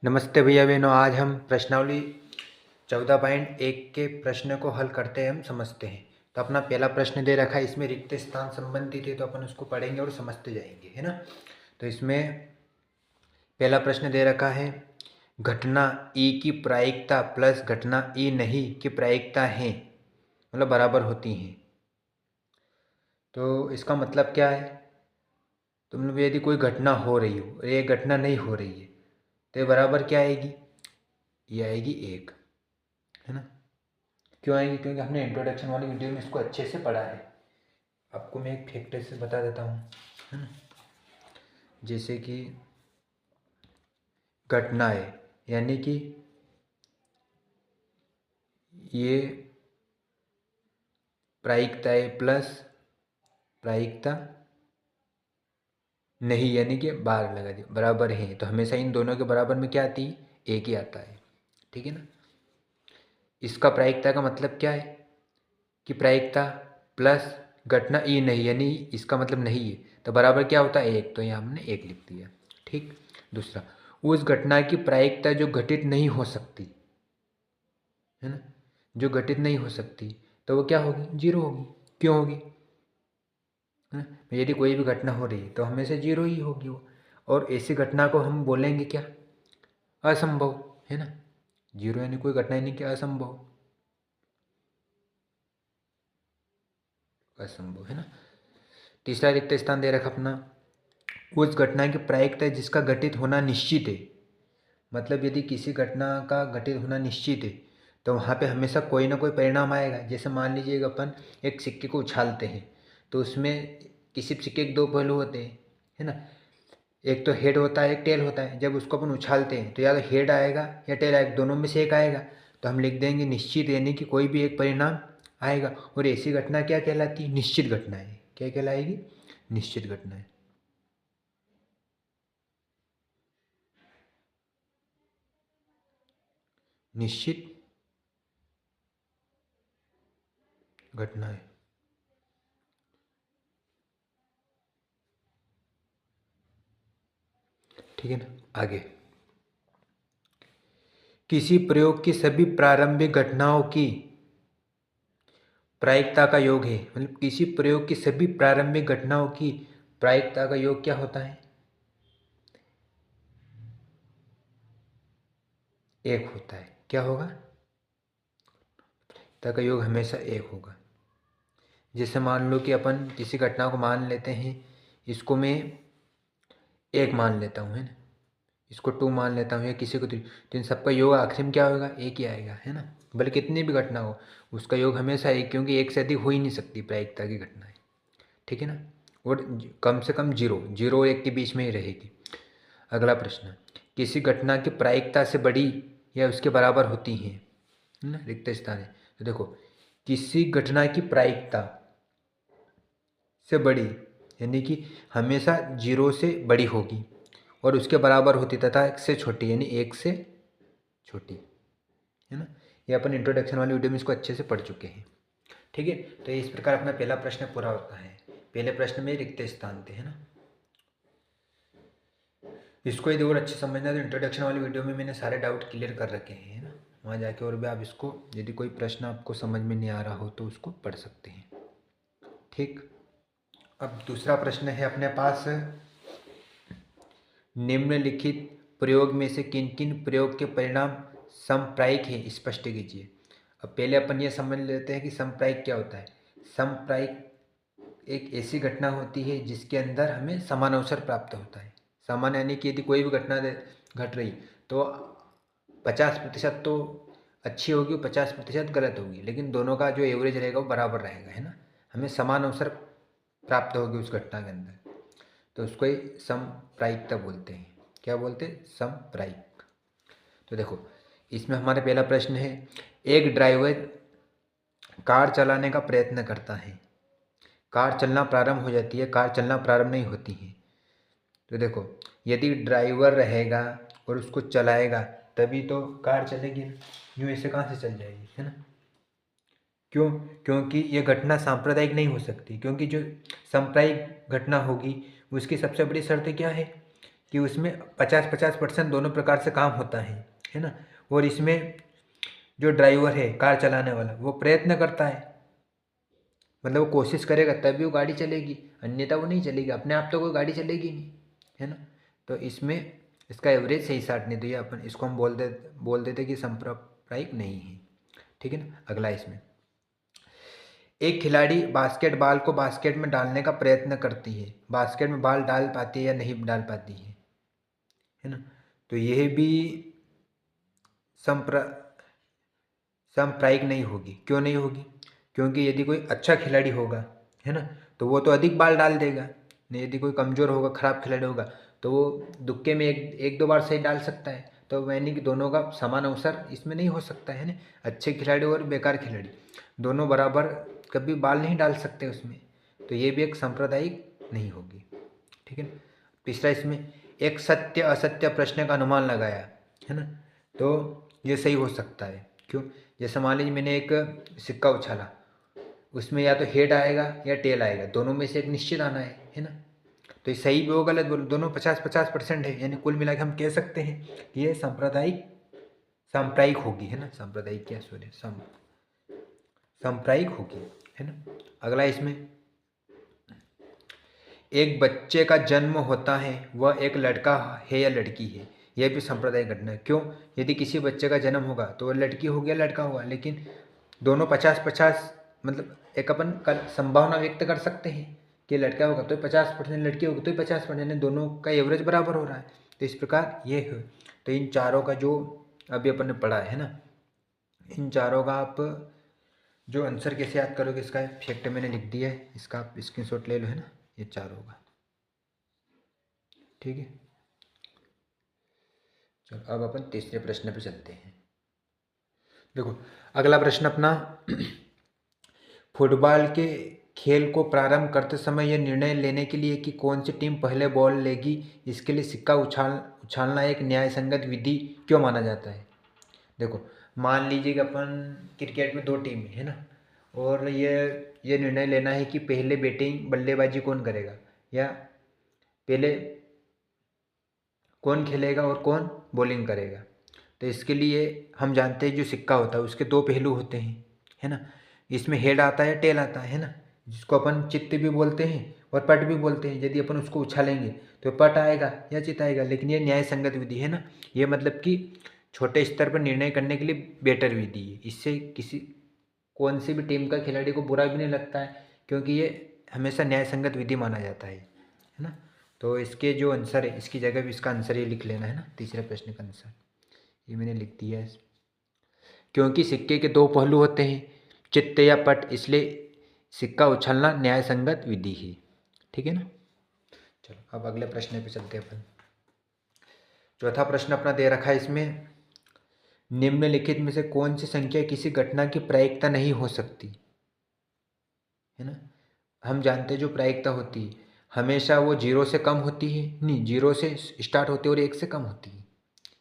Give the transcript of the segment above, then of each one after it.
नमस्ते भैया बहनों। आज हम प्रश्नावली 14.1 के प्रश्न को हल करते हैं, हम समझते हैं। तो अपना पहला प्रश्न दे रखा है, इसमें रिक्त स्थान संबंधित है, तो अपन उसको पढ़ेंगे और समझते जाएंगे, है ना। तो इसमें पहला प्रश्न दे रखा है, घटना ई की प्रायिकता प्लस घटना ई नहीं की प्रायिकता है, मतलब बराबर होती हैं। तो इसका मतलब क्या है, तुम यदि कोई घटना हो रही हो और ये घटना नहीं हो रही है, तो ये बराबर क्या आएगी, ये आएगी 1, है ना। क्यों आएगी, क्योंकि हमने इंट्रोडक्शन वाली वीडियो में इसको अच्छे से पढ़ा है। आपको मैं एक फैक्टर से बता देता हूँ, है ना। जैसे कि घटनाएं, यानी कि ये प्रायिकताएं प्लस प्रायिकता नहीं, यानी कि बार लगा दी, बराबर है, तो हमेशा इन दोनों के बराबर में क्या आती है, एक ही आता है, ठीक है ना। इसका प्रायिकता का मतलब क्या है कि प्रायिकता प्लस घटना ई नहीं, यानी इसका मतलब नहीं है, तो बराबर क्या होता है, 1, तो यहाँ हमने 1 लिख दिया, ठीक। दूसरा, उस घटना की प्रायिकता जो घटित नहीं हो सकती, है ना, जो घटित नहीं हो सकती, तो वो क्या होगी, 0 होगी। क्यों होगी, है ना। यदि कोई भी घटना हो रही है तो हमेशा 0 ही होगी वो, और ऐसी घटना को हम बोलेंगे क्या, असंभव, है ना। 0 यानी कोई घटना ही नहीं, क्या असंभव, असंभव, है ना। तीसरा रिक्त स्थान दे रखा अपना, उस घटना की प्रायिकता जिसका घटित होना निश्चित है, मतलब यदि किसी घटना का घटित होना निश्चित है, तो वहाँ पे हमेशा कोई ना कोई परिणाम आएगा। जैसे मान लीजिए अपन एक सिक्के को उछालते हैं, तो उसमें किसी सिक्के के 2 पहलू होते हैं, है ना। एक तो हेड होता है, एक टेल होता है। जब उसको अपन उछालते हैं तो या तो हेड आएगा या टेल आएगा, दोनों में से एक आएगा, तो हम लिख देंगे निश्चित, यानी कि कोई भी एक परिणाम आएगा। और ऐसी घटना क्या कहलाती है, निश्चित घटनाएं। क्या कहलाएगी, निश्चित घटनाएं। निश्चित घटनाएं, ठीक है ना। आगे, किसी प्रयोग की सभी प्रारंभिक घटनाओं की प्रायिकता का योग है, मतलब किसी प्रयोग की सभी प्रारंभिक घटनाओं की प्रायिकता का योग क्या होता है, 1 होता है। क्या होगा, प्रायिकता का योग हमेशा 1 होगा। जैसे मान लो कि अपन किसी घटना को मान लेते हैं, इसको मैं 1 मान लेता हूँ, है ना, इसको 2 मान लेता हूँ, या किसी को 3, तो इन सबका योग आखिर में क्या होगा, 1 ही आएगा, है ना। भले कितनी भी घटना हो, उसका योग हमेशा 1, क्योंकि 1 से अधिक हो ही नहीं सकती प्रायिकता की घटनाएं, ठीक है ना। और कम से कम 0 और 1 के बीच में ही रहेगी। अगला प्रश्न, किसी घटना की प्रायिकता से बड़ी या उसके बराबर होती है ना, रिक्त स्थान है। तो देखो, किसी घटना की प्रायिकता से बड़ी, यानी कि हमेशा 0 से बड़ी होगी, और उसके बराबर होती तथा 1 से छोटी, यानी 1 से छोटी, है ना। ये अपन इंट्रोडक्शन वाली वीडियो में इसको अच्छे से पढ़ चुके हैं, ठीक है। तो इस प्रकार अपना पहला प्रश्न पूरा होता है। पहले प्रश्न में रिक्त स्थान थे, है ना। इसको यदि और अच्छे समझना है तो इंट्रोडक्शन वाली वीडियो में मैंने सारे डाउट क्लियर कर रखे हैं, है ना। वहाँ जाके और भी आप इसको, यदि कोई प्रश्न आपको समझ में नहीं आ रहा हो तो उसको पढ़ सकते हैं, ठीक। अब दूसरा प्रश्न है अपने पास, निम्नलिखित प्रयोग में से किन किन प्रयोग के परिणाम समप्रायिक है, स्पष्ट कीजिए। अब पहले अपन ये समझ लेते हैं कि समप्रायिक क्या होता है। समप्रायिक एक ऐसी घटना होती है जिसके अंदर हमें समान अवसर प्राप्त होता है। समान यानी कि यदि कोई भी घटना घट रही, तो 50% तो अच्छी होगी, 50% गलत होगी, लेकिन दोनों का जो एवरेज रहेगा वो बराबर रहेगा, है ना। हमें समान अवसर प्राप्त होगी उस घटना के अंदर, तो उसको ही समप्रायिकता बोलते हैं। क्या बोलते हैं, समप्रायिक। तो देखो, इसमें हमारा पहला प्रश्न है, एक ड्राइवर कार चलाने का प्रयत्न करता है, कार चलना प्रारंभ हो जाती है, कार चलना प्रारंभ नहीं होती है। तो देखो, यदि ड्राइवर रहेगा और उसको चलाएगा तभी तो कार चलेगी ना, यूँ ऐसे कहाँ से चल जाएगी, है ना। क्यों, क्योंकि ये घटना सांप्रदायिक नहीं हो सकती, क्योंकि जो सांप्रदायिक घटना होगी उसकी सबसे बड़ी शर्त क्या है कि उसमें 50-50% दोनों प्रकार से काम होता है ना। और इसमें जो ड्राइवर है कार चलाने वाला वो प्रयत्न करता है, मतलब वो कोशिश करेगा तभी वो गाड़ी चलेगी, अन्यथा वो नहीं चलेगी, अपने आप तो कोई गाड़ी चलेगी नहीं, है ना। तो इसमें इसका एवरेज सही साठ नहीं, तो ये अपन इसको हम बोल देते कि सांप्रदायिक नहीं है, ठीक है ना। अगला इसमें, एक खिलाड़ी बास्केटबॉल को बास्केट में डालने का प्रयत्न करती है, बास्केट में बॉल डाल पाती है या नहीं डाल पाती है ना। तो यह भी संप्र सांप्रदायिक नहीं होगी। क्यों नहीं होगी? क्योंकि यदि कोई अच्छा खिलाड़ी होगा, है ना, तो वो तो अधिक बाल डाल देगा, नहीं यदि कोई कमज़ोर होगा, खराब खिलाड़ी होगा, तो वो दुक्के में एक दो बार सही डाल सकता है। तो यानी कि दोनों का समान अवसर इसमें नहीं हो सकता है ना। अच्छे खिलाड़ी और बेकार खिलाड़ी दोनों बराबर कभी बाल नहीं डाल सकते उसमें, तो ये भी एक सांप्रदायिक नहीं होगी, ठीक है। तीसरा इसमें, एक सत्य असत्य प्रश्न का अनुमान लगाया, है ना, तो ये सही हो सकता है। क्यों? जैसे मान लीजिए मैंने एक सिक्का उछाला, उसमें या तो हेड आएगा या टेल आएगा, दोनों में से एक निश्चित आना है ना। तो ये सही भी हो गलत बोलो, दोनों 50-50% है, यानी कुल मिला के हम कह सकते हैं कि ये सांप्रदायिक होगी, है ना। सांप्रदायिक क्या, सॉरी, सांप्रदायिक होगी, है ना। अगला इसमें, एक बच्चे का जन्म होता है, वह एक लड़का है या लड़की है, यह भी सांप्रदायिक घटना है। क्यों? यदि किसी बच्चे का जन्म होगा तो वह लड़की होगी या लड़का होगा, लेकिन दोनों 50-50, मतलब एक अपन कल संभावना व्यक्त कर सकते हैं कि लड़का होगा तो 50%, लड़की होगी तो 50%, दोनों का एवरेज बराबर हो रहा है। तो इस प्रकार ये है। तो इन चारों का जो अभी अपन ने पढ़ा है ना, इन चारों का आप जो आंसर कैसे याद करोगे, इसका फैक्ट मैंने लिख दिया है, इसका आप स्क्रीनशॉट ले लो, है ना, ये चारों का, ठीक है। चलो अब अपन तीसरे प्रश्न पे चलते हैं। देखो अगला प्रश्न अपना, फुटबॉल के खेल को प्रारंभ करते समय यह निर्णय लेने के लिए कि कौन सी टीम पहले बॉल लेगी, इसके लिए सिक्का उछालना एक न्यायसंगत विधि क्यों माना जाता है। देखो मान लीजिए कि अपन क्रिकेट में दो टीम है ना, और ये निर्णय लेना है कि पहले बैटिंग बल्लेबाजी कौन करेगा, या पहले कौन खेलेगा और कौन बॉलिंग करेगा। तो इसके लिए हम जानते हैं जो सिक्का होता है उसके दो पहलू होते हैं, है ना। इसमें हेड आता है, टेल आता है ना, जिसको अपन चित्त भी बोलते हैं और पट भी बोलते हैं। यदि अपन उसको उछालेंगे तो पट आएगा या चित्त आएगा, लेकिन ये न्याय संगत विधि है ना। ये मतलब कि छोटे स्तर पर निर्णय करने के लिए बेटर विधि है। इससे किसी कौन सी भी टीम का खिलाड़ी को बुरा भी नहीं लगता है, क्योंकि ये हमेशा न्याय संगत विधि माना जाता है ना। तो इसके जो आंसर है, इसकी जगह भी इसका आंसर ये लिख लेना है ना, तीसरे प्रश्न का आंसर ये मैंने लिख दिया है। क्योंकि सिक्के के दो पहलू होते हैं, चित्त या पट, इसलिए सिक्का उछलना न्याय संगत विधि है, ठीक है ना। चलो अब अगले प्रश्न पे चलते हैं अपन। चौथा प्रश्न अपना दे रखा है इसमें, निम्नलिखित में से कौन सी संख्या किसी घटना की प्रायिकता नहीं हो सकती, है ना। हम जानते हैं जो प्रायिकता होती है हमेशा वो जीरो से कम होती है, नहीं जीरो से स्टार्ट होती है और एक से कम होती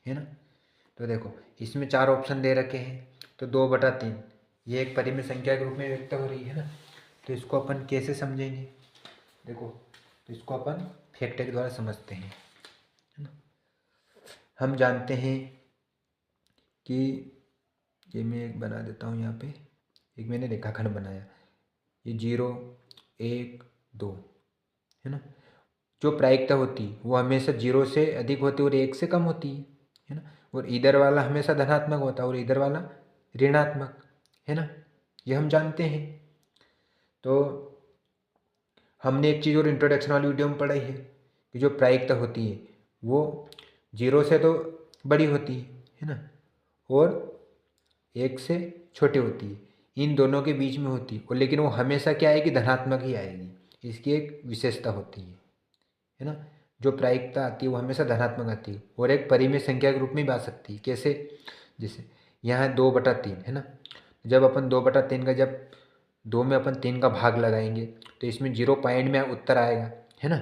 है ना। तो देखो इसमें चार ऑप्शन दे रखे हैं, तो 2/3 ये एक परिमेय संख्या के रूप में व्यक्त हो रही है ना। तो इसको अपन कैसे समझेंगे, देखो तो इसको अपन फैक्टर के द्वारा समझते हैं, है ना। हम जानते हैं कि ये मैं एक बना देता हूँ यहाँ पे, एक मैंने रेखाखंड बनाया, ये 0 1 2 है ना। जो प्रायिकता होती है वो हमेशा 0 से अधिक होती है और 1 से कम होती है ना। और इधर वाला हमेशा धनात्मक होता है और इधर वाला ऋणात्मक, है ना, ये हम जानते हैं। तो हमने एक चीज़ और इंट्रोडक्शन वाली वीडियो में पढ़ाई है कि जो प्रायिकता होती है वो 0 से तो बड़ी होती है ना, और 1 से छोटी होती है, इन दोनों के बीच में होती है। और लेकिन वो हमेशा क्या आएगी, धनात्मक ही आएगी, इसकी एक विशेषता होती है ना। जो प्रायिकता आती है वो हमेशा धनात्मक आती है और एक परिमेय संख्या के रूप में भी आ सकती है। कैसे? जैसे यहाँ 2/3 है ना, जब अपन 2/3 का जब 2 में अपन 3 का भाग लगाएंगे तो इसमें 0 पॉइंट में उत्तर आएगा, है ना।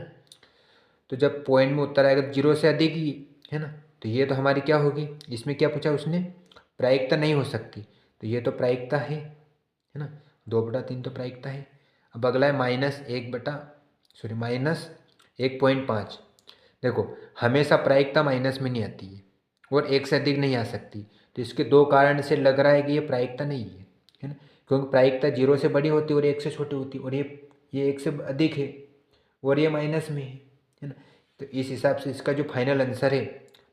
तो जब पॉइंट में उत्तर आएगा तो 0 से अधिक ही, है ना। तो ये तो हमारी क्या होगी, इसमें क्या पूछा उसने, प्रायिकता नहीं हो सकती, तो ये तो प्रायिकता है ना। 2/3 तो प्रायिकता है। अब अगला है -1/, -1.5, देखो हमेशा प्रायिकता माइनस में नहीं आती है और एक से अधिक नहीं आ सकती, तो इसके दो कारण से लग रहा है कि ये प्रायिकता नहीं है ना, क्योंकि प्रायिकता 0 से बड़ी होती है और 1 से छोटी होती है, और ये 1 से अधिक है और ये माइनस में है ना। तो इस हिसाब से इसका जो फाइनल आंसर है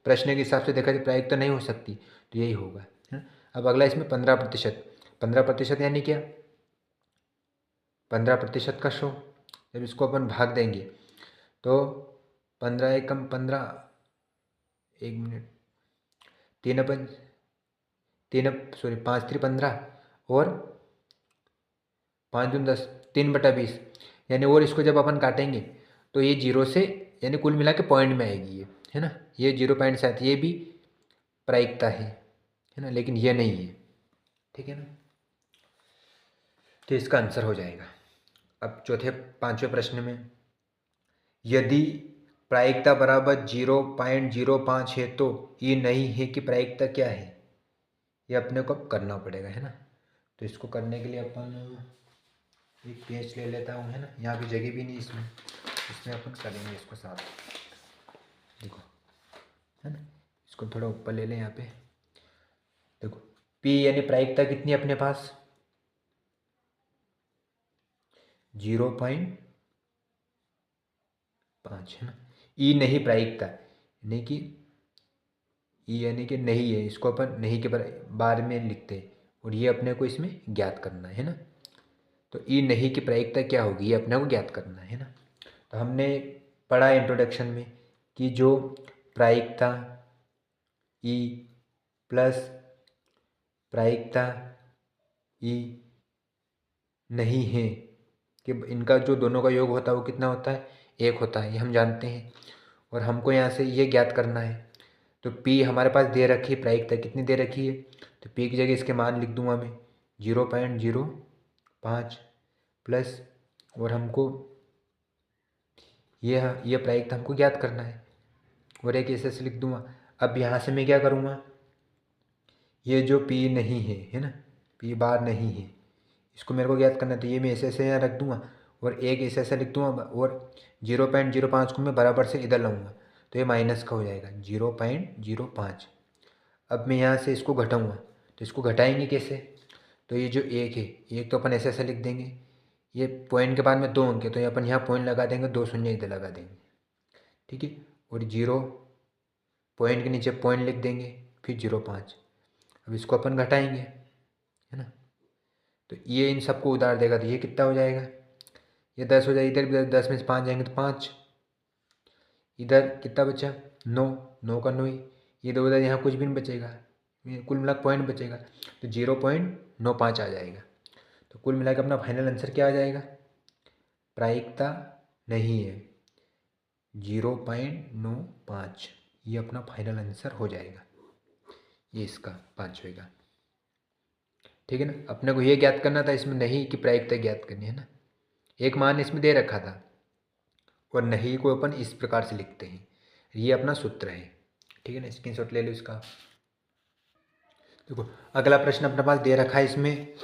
प्रश्न के हिसाब से देखा जाए प्रायिकता नहीं हो सकती, तो यही होगा है ना। अब अगला इसमें 15%, 15% यानी क्या, 15% का शो, जब इसको अपन भाग देंगे तो 15 एकम 15, 1 मिनट, 5 3 15 और 5 दूनी 10, 3/20 यानी, और इसको जब अपन काटेंगे तो ये 0 से यानी कुल मिला के पॉइंट में आएगी ये, है ना। ये 0.7 ये भी प्रायिकता है ना, लेकिन ये नहीं है, ठीक है ना। तो इसका आंसर हो जाएगा। अब चौथे पांचवें प्रश्न में, यदि प्रायिकता बराबर 0.05 है तो ये नहीं है कि प्रायिकता क्या है, ये अपने को अब करना पड़ेगा, है ना। तो इसको करने के लिए अपन एक पेज ले लेता हूँ, है ना, यहाँ भी जगह भी नहीं इसमें, इसमें अपन करेंगे इसको साफ, देखो, है ना। इसको थोड़ा ऊपर ले लें यहाँ पे, देखो P यानी प्रायिकता कितनी है अपने पास, 0.5 है ना। E नहीं प्रायिकता यानी कि E यानी कि नहीं है, इसको अपन नहीं के बारे में लिखते हैं, और ये अपने को इसमें ज्ञात करना है ना। तो E नहीं की प्रायिकता क्या होगी, ये अपने को ज्ञात करना है ना। तो हमने पढ़ा इंट्रोडक्शन में कि जो प्रायिकता E प्लस प्रायिकता E नहीं है कि इनका जो दोनों का योग होता है वो कितना होता है, 1 होता है, ये हम जानते हैं। और हमको यहाँ से ये ज्ञात करना है। तो P हमारे पास दे रखी है, प्रायिकता कितनी दे रखी है, तो P की जगह इसके मान लिख दूंगा मैं 0.05 प्लस, और हमको ये प्रायिकता हमको ज्ञात करना है, और एक ऐसे लिख दूंगा। अब यहाँ से मैं क्या करूँगा, ये जो P नहीं है ना, P बार नहीं है, इसको मेरे को ज्ञात करना है, तो ये मैं ऐसे यहाँ रख दूंगा, और एक ऐसे लिख दूंगा, और 0.05 को मैं बराबर से इधर लाऊंगा, तो ये माइनस का हो जाएगा 0.05। अब मैं यहाँ से इसको घटाऊँगा, तो इसको घटाएंगे कैसे, तो ये जो 1 है, एक तो अपन ऐसे लिख देंगे, ये पॉइंट के बाद में 2 अंक है, तो ये अपन यहाँ पॉइंट लगा देंगे, 2 शून्य इधर लगा देंगे, ठीक है। और 0 पॉइंट के नीचे पॉइंट लिख देंगे, फिर 0.5। अब इसको अपन घटाएंगे, है ना, तो ये इन सबको उधार देगा, तो ये कितना हो जाएगा, ये 10 हो जाएगा, इधर 10 में से 5 जाएंगे तो 5, इधर कितना बचा 9, 9 का 9 ही, ये 2 उधर, यहाँ कुछ भी नहीं बचेगा, कुल मिला पॉइंट बचेगा, तो 0.95 आ जाएगा। तो कुल मिला के अपना फाइनल आंसर क्या आ जाएगा, प्रायिकता नहीं है 0.95, ये अपना फाइनल आंसर हो जाएगा, ये इसका पाँचवें का, ठीक है ना। अपने को ये ज्ञात करना था इसमें नहीं की प्रायिकता ज्ञात करनी है ना, एक मान इसमें दे रखा था, और नहीं को अपन इस प्रकार से लिखते हैं, ये अपना सूत्र है, ठीक है ना। स्क्रीनशॉट ले लो इसका। देखो अगला प्रश्न अपने पास दे रखा है इसमें,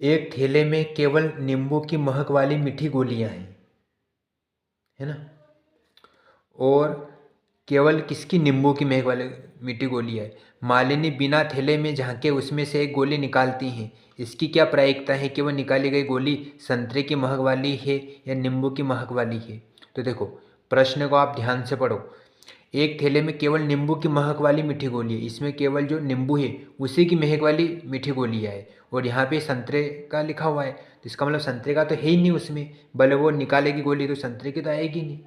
एक थैले में केवल नींबू की महक वाली मीठी गोलियां हैं, है ना, और केवल किसकी, नींबू की महक वाली मीठी गोली है। मालिनी बिना थैले में झांके उसमें से एक गोली निकालती हैं, इसकी क्या प्रायिकता है कि वह निकाली गई गोली संतरे की महक वाली है या नींबू की महक वाली है। तो देखो प्रश्न को आप ध्यान से पढ़ो, एक थैले में केवल नींबू की महक वाली मीठी गोली है, इसमें केवल जो नींबू है उसी की महक वाली मीठी गोलियाँ है, और यहाँ पे संतरे का लिखा हुआ है, तो इसका मतलब संतरे का तो है ही नहीं उसमें, भले वो निकालेगी गोली तो संतरे की तो आएगी नहीं।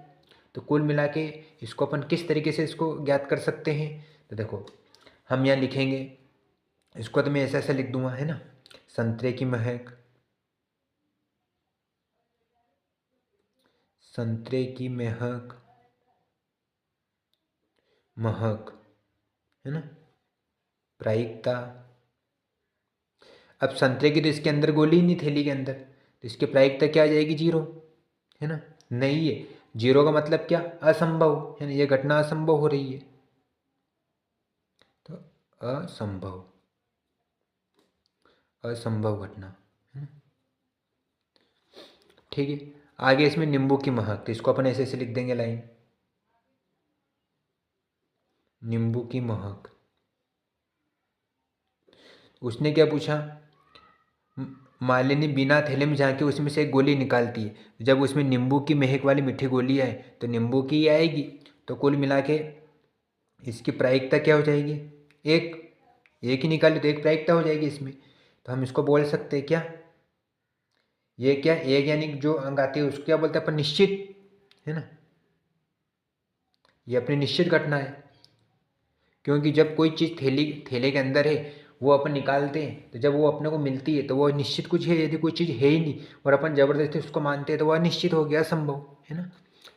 तो कुल मिला के इसको अपन किस तरीके से इसको ज्ञात कर सकते हैं, तो देखो हम यहाँ लिखेंगे, इसको तो मैं ऐसे ऐसे लिख दूंगा, है ना, संतरे की महक, संतरे की महक, महक, है ना, प्रायिकता। अब संतरे की तो इसके अंदर गोली ही नहीं थैली के अंदर, तो इसकी प्रायिकता क्या आ जाएगी, 0, है ना, नहीं है 0 का मतलब क्या, असंभव, है ना, ये घटना असंभव हो रही है, तो असंभव, असंभव घटना, है ना, ठीक है। आगे इसमें नींबू की महक, तो इसको अपन ऐसे ऐसे लिख देंगे लाइन, नींबू की महक। उसने क्या पूछा, मालिनी बिना थैले में झांके उसमें से एक गोली निकालती है, जब उसमें नींबू की महक वाली मीठी गोली आए तो नींबू की ही आएगी। तो कुल मिला के इसकी प्रायिकता क्या हो जाएगी, एक। एक ही निकाली तो एक प्रायिकता हो जाएगी इसमें। तो हम इसको बोल सकते हैं क्या, ये क्या, एक यानी जो अंक आती है उसको क्या बोलते हैं अपन, निश्चित, है ना। ये अपनी निश्चित घटना है, क्योंकि जब कोई चीज़ थैले के अंदर है वो अपन निकालते हैं, तो जब वो अपने को मिलती है तो वो निश्चित कुछ है। यदि कोई चीज़ है ही नहीं और अपन ज़बरदस्ती उसको मानते हैं तो वह निश्चित हो गया, असंभव, है ना।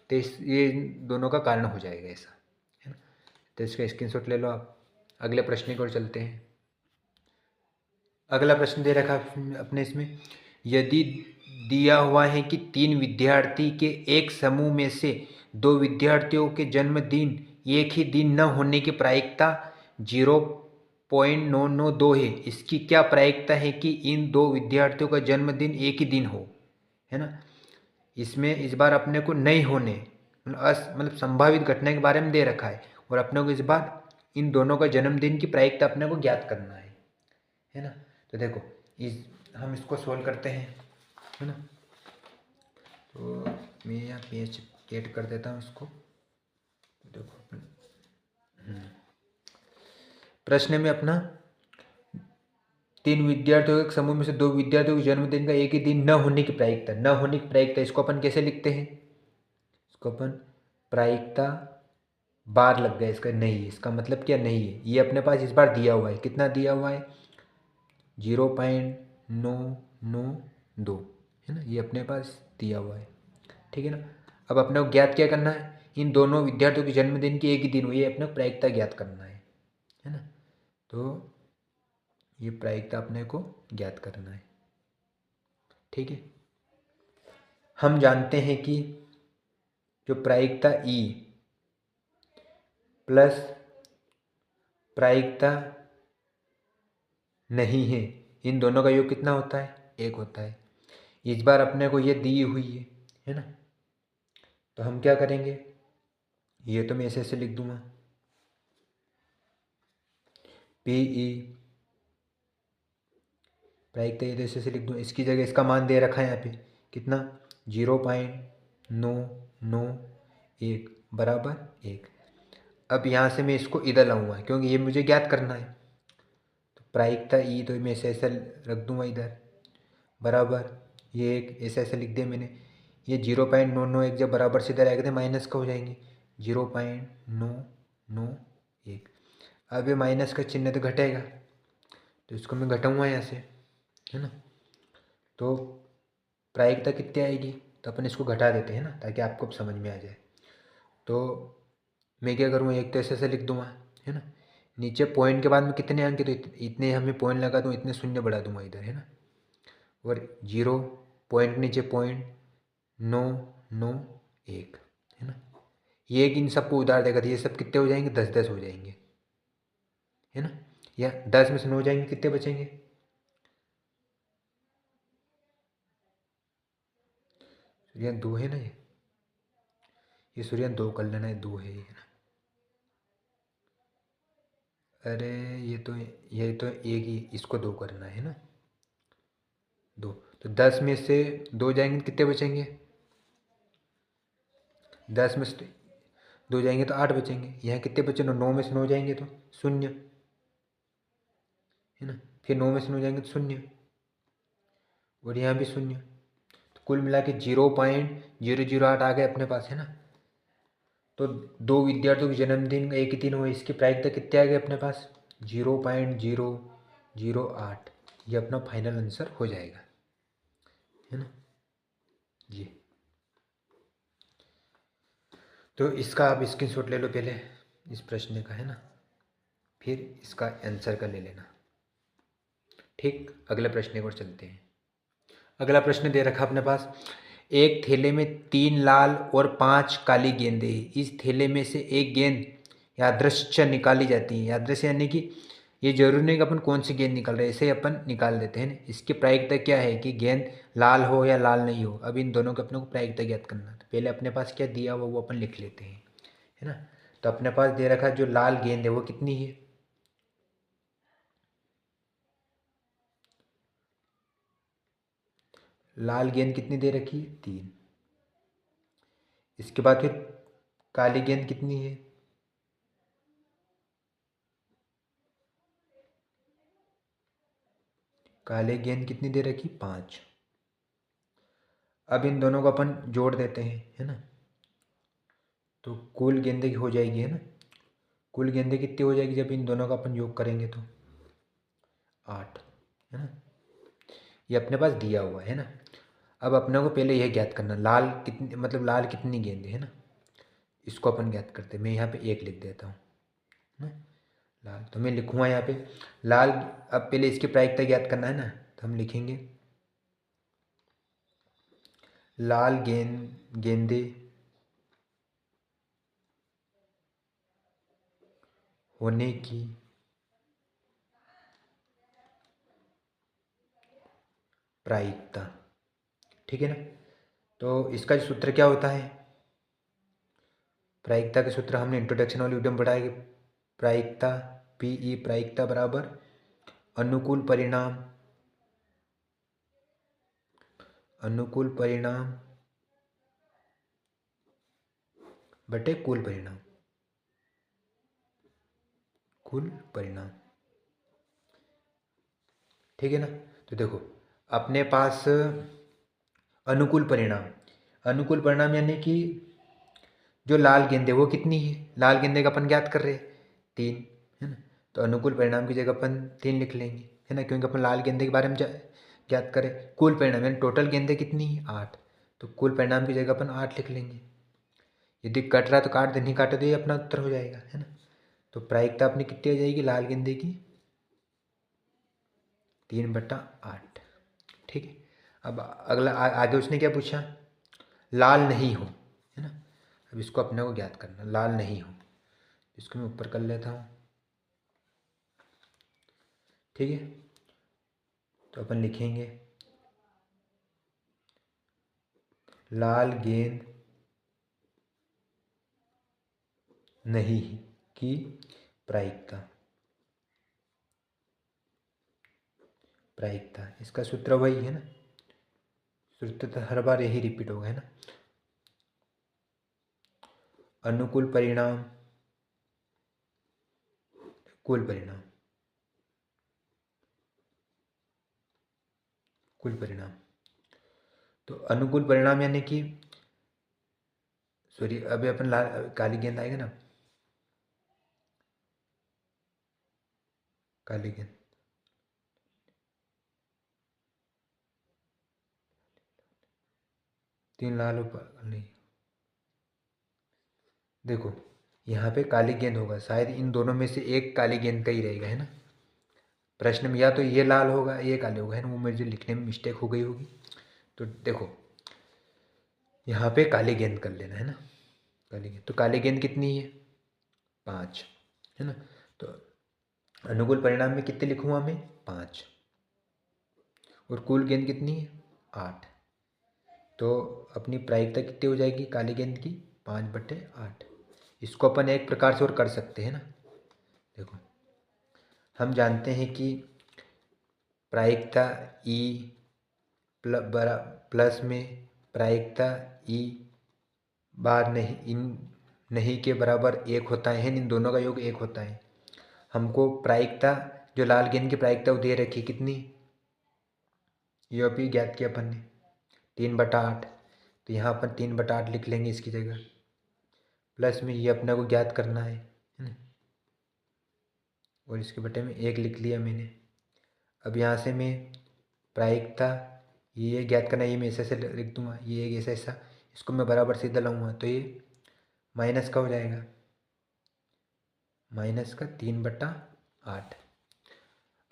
तो ये दोनों का कारण हो जाएगा ऐसा, है ना। तो इसका स्क्रीनशॉट ले लो आप। अगले प्रश्न की ओर चलते हैं। अगला प्रश्न दे रखा अपने इसमें, यदि दिया हुआ है कि 3 विद्यार्थी के एक समूह में से 2 विद्यार्थियों के जन्मदिन एक ही दिन न होने की प्रायिकता 0.992 है, इसकी क्या प्रायिकता है कि इन 2 विद्यार्थियों का जन्मदिन एक ही दिन हो, है ना। इसमें इस बार अपने को नहीं होने, मतलब संभावित घटना के बारे में दे रखा है, और अपने को इस बार इन दोनों का जन्मदिन की प्रायिकता अपने को ज्ञात करना है ना। तो देखो हम इसको सोल्व करते हैं, है ना। तो मैं यहाँ पेज ऐड कर देता हूँ इसको। देखो प्रश्न में अपना 3 विद्यार्थियों के समूह में से 2 विद्यार्थियों के जन्मदिन का एक ही दिन न होने की प्रायिकता, न होने की प्रायिकता इसको अपन कैसे लिखते हैं, इसको अपन प्रायिकता बार लग गया इसका, नहीं है, इसका मतलब क्या, नहीं है। ये अपने पास इस बार दिया हुआ है, कितना दिया हुआ है, 0.992, है ना, ये अपने पास दिया हुआ है, ठीक है ना। अब अपने को ज्ञात क्या करना है, इन दोनों विद्यार्थियों के जन्मदिन की एक ही दिन हुई है, अपने को प्रायिकता ज्ञात करना है ना। तो ये प्रायिकता अपने को ज्ञात करना है, ठीक है। हम जानते हैं कि जो प्रायिकता E प्लस प्रायिकता नहीं है, इन दोनों का योग कितना होता है, 1 होता है। इस बार अपने को ये दी हुई है ना। तो हम क्या करेंगे, ये तो मैं ऐसे ऐसे लिख दूंगा, PE प्रायिकता ये ऐसे ऐसे लिख दूँ, इसकी जगह इसका मान दे रखा है यहाँ पे कितना, 0.991 बराबर 1। अब यहाँ से मैं इसको इधर लाऊंगा क्योंकि ये मुझे ज्ञात करना है। तो प्रायिकता E तो मैं ऐसे ऐसे रख दूंगा इधर, बराबर ये एक ऐसे ऐसे लिख दिया मैंने। ये 0.991 जब बराबर से इधर आएगा तो माइनस का हो जाएंगे, 0.991। अब ये माइनस का चिन्ह तो घटेगा, तो इसको मैं घटाऊँगा यहाँ से, है ना। तो प्रायिकता कितनी आएगी, तो अपन इसको घटा देते हैं ना ताकि आपको समझ में आ जाए। तो मैं क्या करूँगा, एक तो ऐसे ऐसे लिख दूँगा, है ना। नीचे पॉइंट के बाद में कितने अंक, तो इतने हमें पॉइंट लगा दूँ, इतने शून्य बढ़ा दूँगा इधर, है ना। और 0 पॉइंट नीचे 0.991, है ना। ये एक इन सबको उधार देगा तो ये सब कितने हो जाएंगे, 10-10 हो जाएंगे, है ना। या 10 में से 9 हो जाएंगे, कितने बचेंगे, सूर्यान 2 है ना, ये सूर्यान 2 कर लेना है, 2 है ये ना। अरे ये तो एक ही, इसको 2 करना है ना, 2। तो 10 में से 2 जाएंगे तो कितने बचेंगे, 10 में से 2 जाएंगे तो 8 बचेंगे। यहाँ कितने बचे, 9 में से 9 जाएंगे तो 0, है ना। फिर 9 में से 9 जाएंगे तो 0, और यहाँ भी 0। तो कुल मिला के 0.008 आ गए अपने पास, है ना। तो 2 विद्यार्थियों के जन्मदिन का एक ही दिन हुआ, इसकी प्रायिकता कितने आ गए अपने पास, 0.008। ये अपना फाइनल आंसर हो जाएगा, है ना जी। तो इसका आप स्क्रीनशॉट ले लो पहले इस प्रश्न का, है ना, फिर इसका आंसर का ले लेना, ठीक। अगले प्रश्न की ओर चलते हैं। अगला प्रश्न दे रखा अपने पास, एक थैले में 3 लाल और 5 काली गेंदें हैं। इस थैले में से एक गेंद यादृश्य निकाली जाती है। यादृश्य यानी कि ये जरूरी नहीं कि अपन कौन सी गेंद निकाल रहे हैं, ऐसे ही अपन निकाल देते हैं ना। इसकी प्रायिकता क्या है कि गेंद लाल हो या लाल नहीं हो, अब इन दोनों के अपने को प्रायिकता ज्ञात करना। तो पहले अपने पास क्या दिया हुआ वो अपन लिख लेते हैं, है ना। तो अपने पास दे रखा जो लाल गेंद है वो कितनी है, लाल गेंद कितनी दे रखी है, 3। इसके बाद फिर काली गेंद कितनी है, काले गेंद कितनी दे रखी, 5। अब इन दोनों को अपन जोड़ देते हैं, है ना। तो कुल गेंदें हो जाएगी, है ना। कुल गेंदें कितनी हो जाएगी जब इन दोनों का अपन योग करेंगे तो 8, है ना। ये अपने पास दिया हुआ है ना। अब अपने को पहले यह ज्ञात करना लाल कितनी, मतलब लाल कितनी गेंदें, है ना। इसको अपन ज्ञात करते हैं। मैं यहाँ पे 1 लिख देता हूँ ना, लाल। तो मैं लिखूँगा यहाँ पे लाल। अब पहले इसकी प्रायिकता ज्ञात करना है ना, तो हम लिखेंगे लाल गेंदे होने की प्रायिकता, ठीक है ना। तो इसका सूत्र क्या होता है, प्रायिकता के सूत्र हमने इंट्रोडक्शन वाली वीडियो में पढ़ा है कि प्रायिकता पीई प्रायिकता बराबर अनुकूल परिणाम बटे कुल परिणाम, ठीक है ना। तो देखो अपने पास अनुकूल परिणाम यानी कि जो लाल गेंदे वो कितनी है, लाल गेंदे का अपन ज्ञात कर रहे हैं 3, है ना। तो अनुकूल परिणाम की जगह अपन 3 लिख लेंगे, है ना, क्योंकि अपन लाल गेंदे के बारे में ज्ञात करें। कुल परिणाम यानी टोटल गेंदे कितनी है, 8। तो कुल परिणाम की जगह अपन 8 लिख लेंगे। यदि कट रहा है तो काट दे, नहीं काटे तो ये अपना उत्तर हो जाएगा, है ना। तो प्रायिकता अपनी कितनी हो जाएगी लाल गेंदे की, 3/8, ठीक है। अब अगला आगे उसने क्या पूछा, लाल नहीं हो, है ना। अब इसको अपने को ज्ञात करना, लाल नहीं हो। इसको मैं ऊपर कर लेता हूँ, ठीक है। तो अपन लिखेंगे लाल गेंद नहीं की प्रायिकता, इसका सूत्र वही है ना, सूत्र तो हर बार यही रिपीट होगा, है ना। अनुकूल परिणाम कुल परिणाम। तो अनुकूल परिणाम यानी कि सॉरी, अभी अपन काली गेंद आएगा ना, काली गेंद, तीन लाल ऊपर नहीं, देखो यहाँ पे काली गेंद होगा, शायद इन दोनों में से एक काली गेंद का ही रहेगा, है ना। प्रश्न में या तो ये लाल होगा ये काले होगा, है ना। वो मुझे लिखने में मिस्टेक हो गई होगी। तो देखो यहाँ पे काली गेंद कर लेना, है ना। काली गेंद, तो काली गेंद कितनी है, 5, है ना। तो अनुकूल परिणाम में कितने लिखूँगा मैं, 5। और कुल गेंद कितनी है, 8। तो अपनी प्रायिकता कितनी हो जाएगी काली गेंद की, 5/8। इसको अपन एक प्रकार से और कर सकते हैं ना। देखो हम जानते हैं कि प्रायिकता ई प्लस में प्रायिकता ई बार नहीं, इन नहीं के बराबर 1 होता है, इन दोनों का योग 1 होता है। हमको प्रायिकता जो लाल गेंद की प्रायिकता वो दे रखी कितनी, ये भी ज्ञात किया अपन ने 3/8। तो यहाँ अपन 3/8 लिख लेंगे इसकी जगह, प्लस में ये अपने को ज्ञात करना है ना। और इसके बटे में 1 लिख लिया मैंने। अब यहाँ से मैं प्रायिकता ये ज्ञात करना, ये मैं ऐसे ऐसे लिख दूंगा, ये एक ऐसा ऐसा, इसको मैं बराबर सीधा लाऊंगा तो ये माइनस का हो जाएगा, -3/8।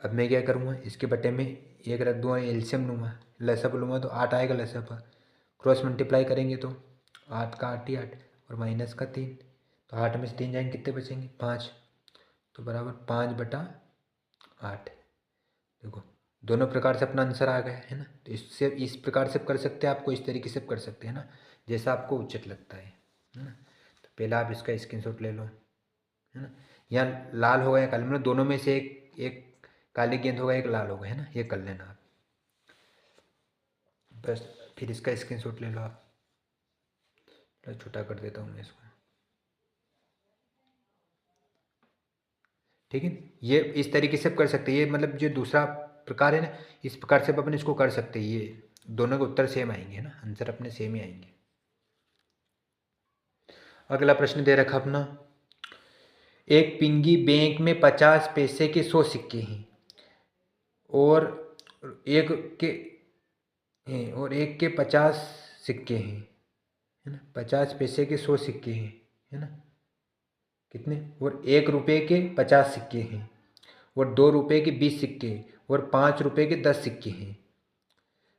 अब मैं क्या करूँगा, इसके बटे में 1 रख दूँगा, एलसीएम लूँगा, लसअप लूँगा तो 8 आएगा लसअप। क्रॉस मल्टीप्लाई करेंगे तो 8 का 8 ही 8 और -3, तो 8 में से 3 जाएंगे कितने बचेंगे, 5। तो बराबर 5/8 8। देखो दोनों प्रकार से अपना आंसर आ गया है ना। तो इससे इस प्रकार से कर सकते हैं, आपको इस तरीके से कर सकते हैं ना, जैसा आपको उचित लगता है ना। तो पहला आप इसका स्क्रीनशॉट ले लो, है ना। यहाँ लाल होगा या काले, मतलब दोनों में से एक एक काली गेंद होगा, एक लाल होगा, है ना। ये कर लेना आप बस। फिर इसका स्क्रीनशॉट ले लो आप। थोड़ा छोटा कर देता हूँ मैं इसको, ठीक है। ये इस तरीके से कर सकते हैं, ये मतलब जो दूसरा प्रकार है ना, इस प्रकार से अपन इसको कर सकते हैं। ये दोनों के उत्तर सेम आएंगे, है ना, आंसर अपने सेम ही आएंगे। अगला प्रश्न दे रखा अपना, एक पिंगी बैंक में 50 पैसे के 100 सिक्के हैं और एक के और एक के 50 सिक्के हैं, है ना। 50 पैसे के 100 सिक्के हैं, है ना, कितने, और 1 रुपये के 50 सिक्के हैं और 2 रुपये के 20 सिक्के और 5 रुपये के 10 सिक्के हैं।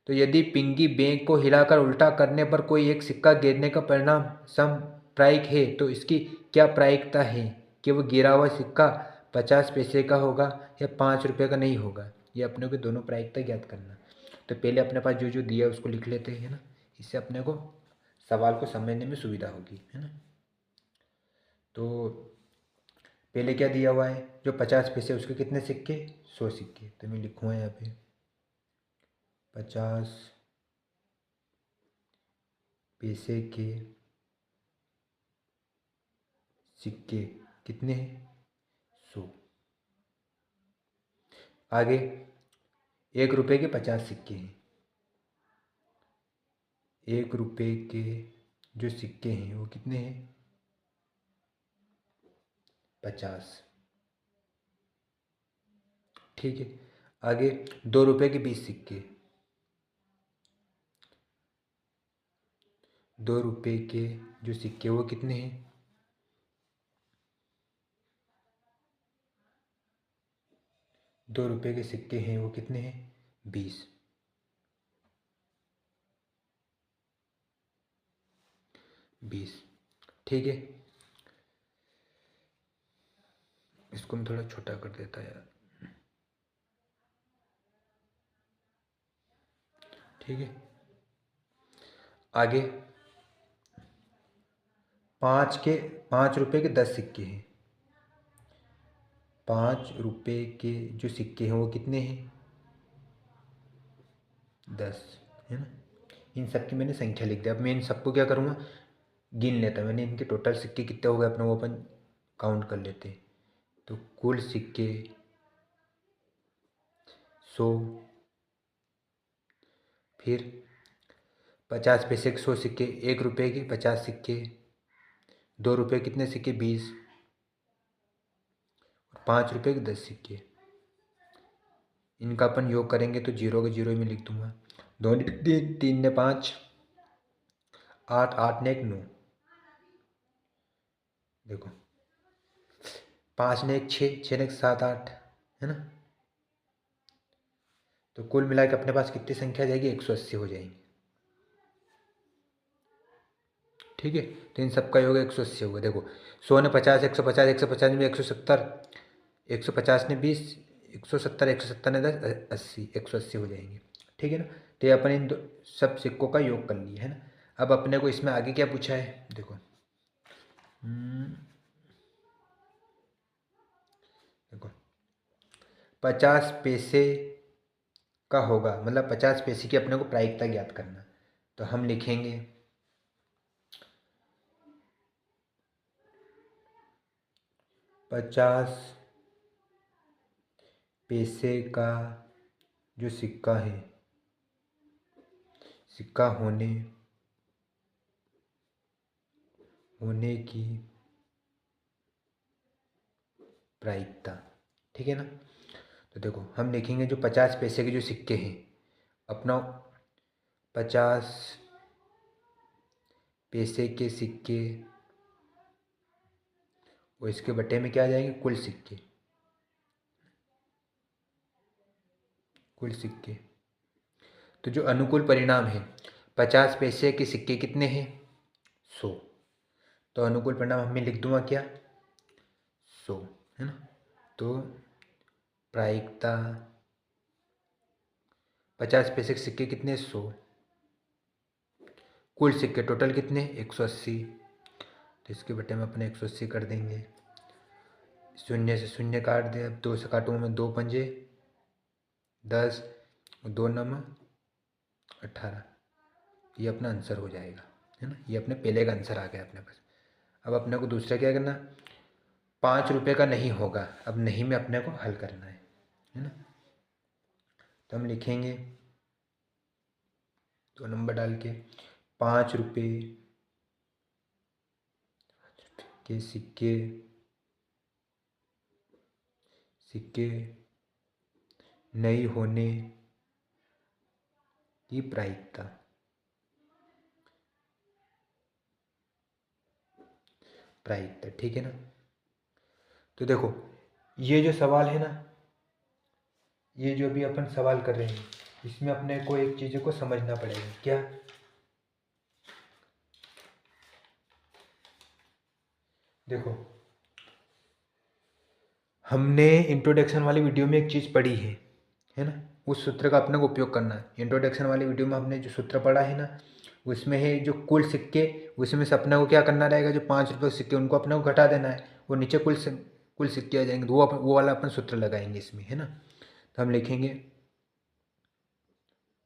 तो यदि पिंगी बैंक को हिलाकर उल्टा करने पर कोई एक सिक्का गिरने का परिणाम समप्रायिक है, तो इसकी क्या प्रायिकता है कि वो गिरा हुआ सिक्का 50 पैसे का होगा या 5 रुपये का नहीं होगा। ये अपने को दोनों प्रायिकता ज्ञात करना। तो पहले अपने पास जो जो दिया है उसको लिख लेते हैं ना, इससे अपने को सवाल को समझने में सुविधा होगी, है ना। तो पहले क्या दिया हुआ है, जो 50 पैसे उसके कितने सिक्के, 100 सिक्के। तो मैं लिखूँगा यहाँ पे 50 पैसे के सिक्के कितने हैं, 100। आगे 1 रुपये के 50 सिक्के हैं। 1 रुपये के जो सिक्के हैं वो कितने हैं, 50, ठीक है। आगे 2 रुपये के 20 सिक्के, 2 रुपये के जो सिक्के वो कितने हैं, 2 रुपये के सिक्के हैं वो कितने हैं, 20, 20, ठीक है। इसको मैं थोड़ा छोटा कर देता यार, ठीक है। आगे 5 रुपये के 10 सिक्के हैं। 5 रुपये के जो सिक्के हैं वो कितने हैं, 10, है ना। इन सब की मैंने संख्या लिख दी। अब मैं इन सबको क्या करूँगा, गिन लेता। मैंने इनके टोटल सिक्के कितने हो गए अपने, वो अपन काउंट कर लेते हैं। तो कुल सिक्के 100, फिर 50 पैसे के 100 सिक्के, 1 रुपये के 50 सिक्के, 2 रुपये कितने सिक्के, 20, 5 रुपये के 10 सिक्के। इनका अपन योग करेंगे तो 0 के 0 में लिख दूंगा। 2 ने 3, 3 ने 5, 8, 8 ने 1, 9। देखो 5 ने 1, 6, 6 ने 1, 7, 8, है ना। तो कुल मिला के अपने पास कितनी संख्या आ जाएगी, 180 हो जाएंगी, ठीक है। तो इन सबका योग 180 होगा। देखो 100 ने 50, 150, 150 में 170, 150 ने 20, 170, 170 ने 10, 80, 180 हो जाएंगे, ठीक है ना। तो ये अपन इन सब सिक्कों का योग कर लिया, है ना। अब अपने को इसमें आगे क्या पूछा है, देखो देखो 50 पैसे का होगा, मतलब 50 पैसे की अपने को प्रायिकता ज्ञात करना। तो हम लिखेंगे 50 पैसे का जो सिक्का है, सिक्का होने की प्रायिकता, ठीक है ना। तो देखो हम लिखेंगे जो 50 पैसे के जो सिक्के हैं, अपना 50 पैसे के सिक्के और इसके बटे में क्या आ जाएंगे, कुल सिक्के, कुल सिक्के। तो जो अनुकूल परिणाम है, 50 पैसे के सिक्के कितने हैं, 100। तो अनुकूल परिणाम हमें लिख दूंगा क्या, 100, है ना। तो प्रायिकता 50 पैसे के सिक्के कितने? 100। कुल सिक्के टोटल कितने? 180। तो इसके बटे में अपने 180 कर देंगे। शून्य से शून्य काट दे, अब 2 से काटूंगा मैं, 2 पंजे 10, 2 नम 18। ये अपना आंसर हो जाएगा, है ना। ये अपने पहले का आंसर आ गया अपने पास। अब अपने को दूसरा क्या करना, 5 रुपये का नहीं होगा, अब नहीं में अपने को हल करना है ना। तो हम लिखेंगे 2 नंबर डाल के 5 रुपये के सिक्के नहीं होने की प्रायिकता। ठीक है ना। तो देखो ये जो सवाल है ना, ये जो भी अपन सवाल कर रहे हैं, इसमें अपने को एक चीज़ को समझना पड़ेगा। क्या? देखो हमने इंट्रोडक्शन वाली वीडियो में एक चीज़ पढ़ी है ना। उस सूत्र का अपने को उपयोग करना है। इंट्रोडक्शन वाली वीडियो में हमने जो सूत्र पढ़ा है ना, उसमें है जो कुल सिक्के, उसमें से अपने को क्या करना रहेगा, जो 5 रुपये के सिक्के उनको अपने को घटा देना है, वो नीचे कुल सिक्के आ जाएंगे। तो वो वाला अपन सूत्र लगाएंगे इसमें, है ना। तो हम लिखेंगे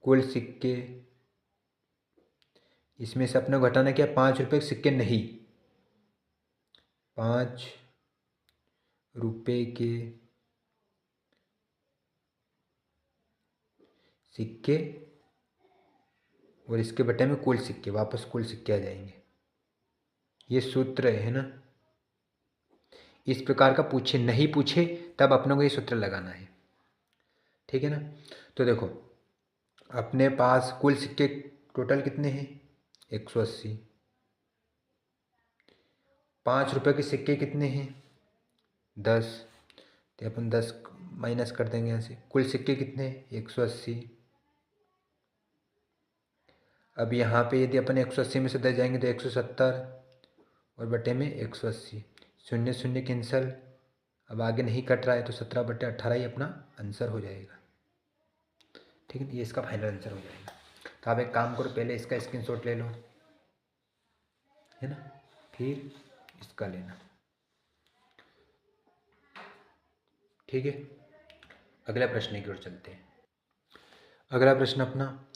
कुल सिक्के, इसमें से अपने को घटाना क्या, 5 रुपये के सिक्के नहीं, 5 रुपये के सिक्के और इसके बटे में कुल सिक्के, वापस कुल सिक्के आ जाएंगे। ये सूत्र है ना। इस प्रकार का पूछे नहीं पूछे तब अपने को ये सूत्र लगाना है, ठीक है ना। तो देखो अपने पास कुल सिक्के टोटल कितने हैं? 180। 5 रुपये के सिक्के कितने हैं? 10। तो अपन 10 माइनस कर देंगे यहाँ से। कुल सिक्के कितने? 180। अब यहाँ पे यदि अपन 180 में से 10 जाएंगे तो 170 और बटे में 180, शून्य शून्य कैंसल। अब आगे नहीं कट रहा है तो 17/18 ही अपना आंसर हो जाएगा, ठीक है। ये इसका फाइनल आंसर हो जाएगा। तो आप एक काम करो, पहले इसका स्क्रीनशॉट ले लो, है ना, फिर इसका लेना, ठीक है। अगला प्रश्न की ओर चलते हैं। अगला प्रश्न अपना,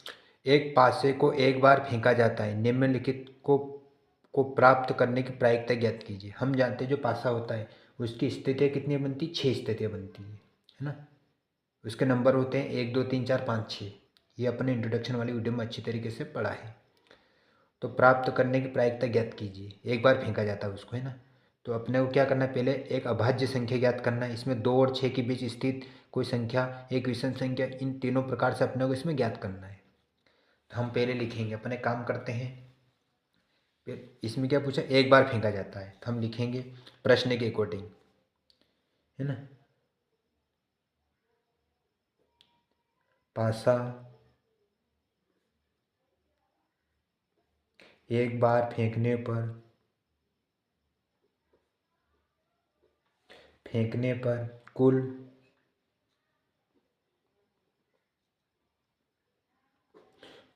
एक पासे को एक बार फेंका जाता है, निम्नलिखित को प्राप्त करने की प्रायिकता ज्ञात कीजिए। हम जानते हैं जो पासा होता है उसकी स्थितियाँ कितनी बनती? 6 स्थितियाँ बनती है ना। उसके नंबर होते हैं 1 2 3 4 5 6। ये अपने इंट्रोडक्शन वाली वीडियो में अच्छी तरीके से पढ़ा है। तो प्राप्त करने की प्रायिकता ज्ञात कीजिए, एक बार फेंका जाता है उसको, है ना। तो अपने को क्या करना है, पहले एक अभाज्य संख्या ज्ञात करना है। इसमें 2 और 6 के बीच स्थित कोई संख्या, एक विषम संख्या, इन तीनों प्रकार से अपने को इसमें ज्ञात करना है। तो हम पहले लिखेंगे, अपने काम करते हैं। फिर इसमें क्या पूछा, एक बार फेंका जाता है, तो हम लिखेंगे प्रश्न के अकॉर्डिंग, है ना। पासा एक बार फेंकने पर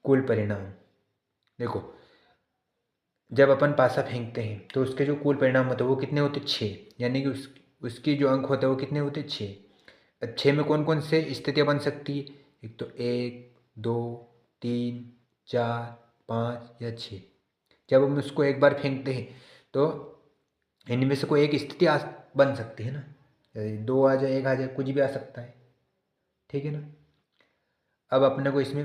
कुल परिणाम। देखो जब अपन पासा फेंकते हैं तो उसके जो कुल परिणाम होते हैं वो कितने होते? 6। यानी कि उसकी जो अंक होते हैं वो कितने होते? 6। अब 6 में कौन कौन से स्थितियाँ बन सकती है? एक तो 1 2 3 4 5 या 6। जब हम उसको एक बार फेंकते हैं तो इनमें से कोई एक स्थिति बन सकती है ना। 2 आ जाए, 1 आ जाए, कुछ भी आ सकता है, ठीक है ना। अब अपने को इसमें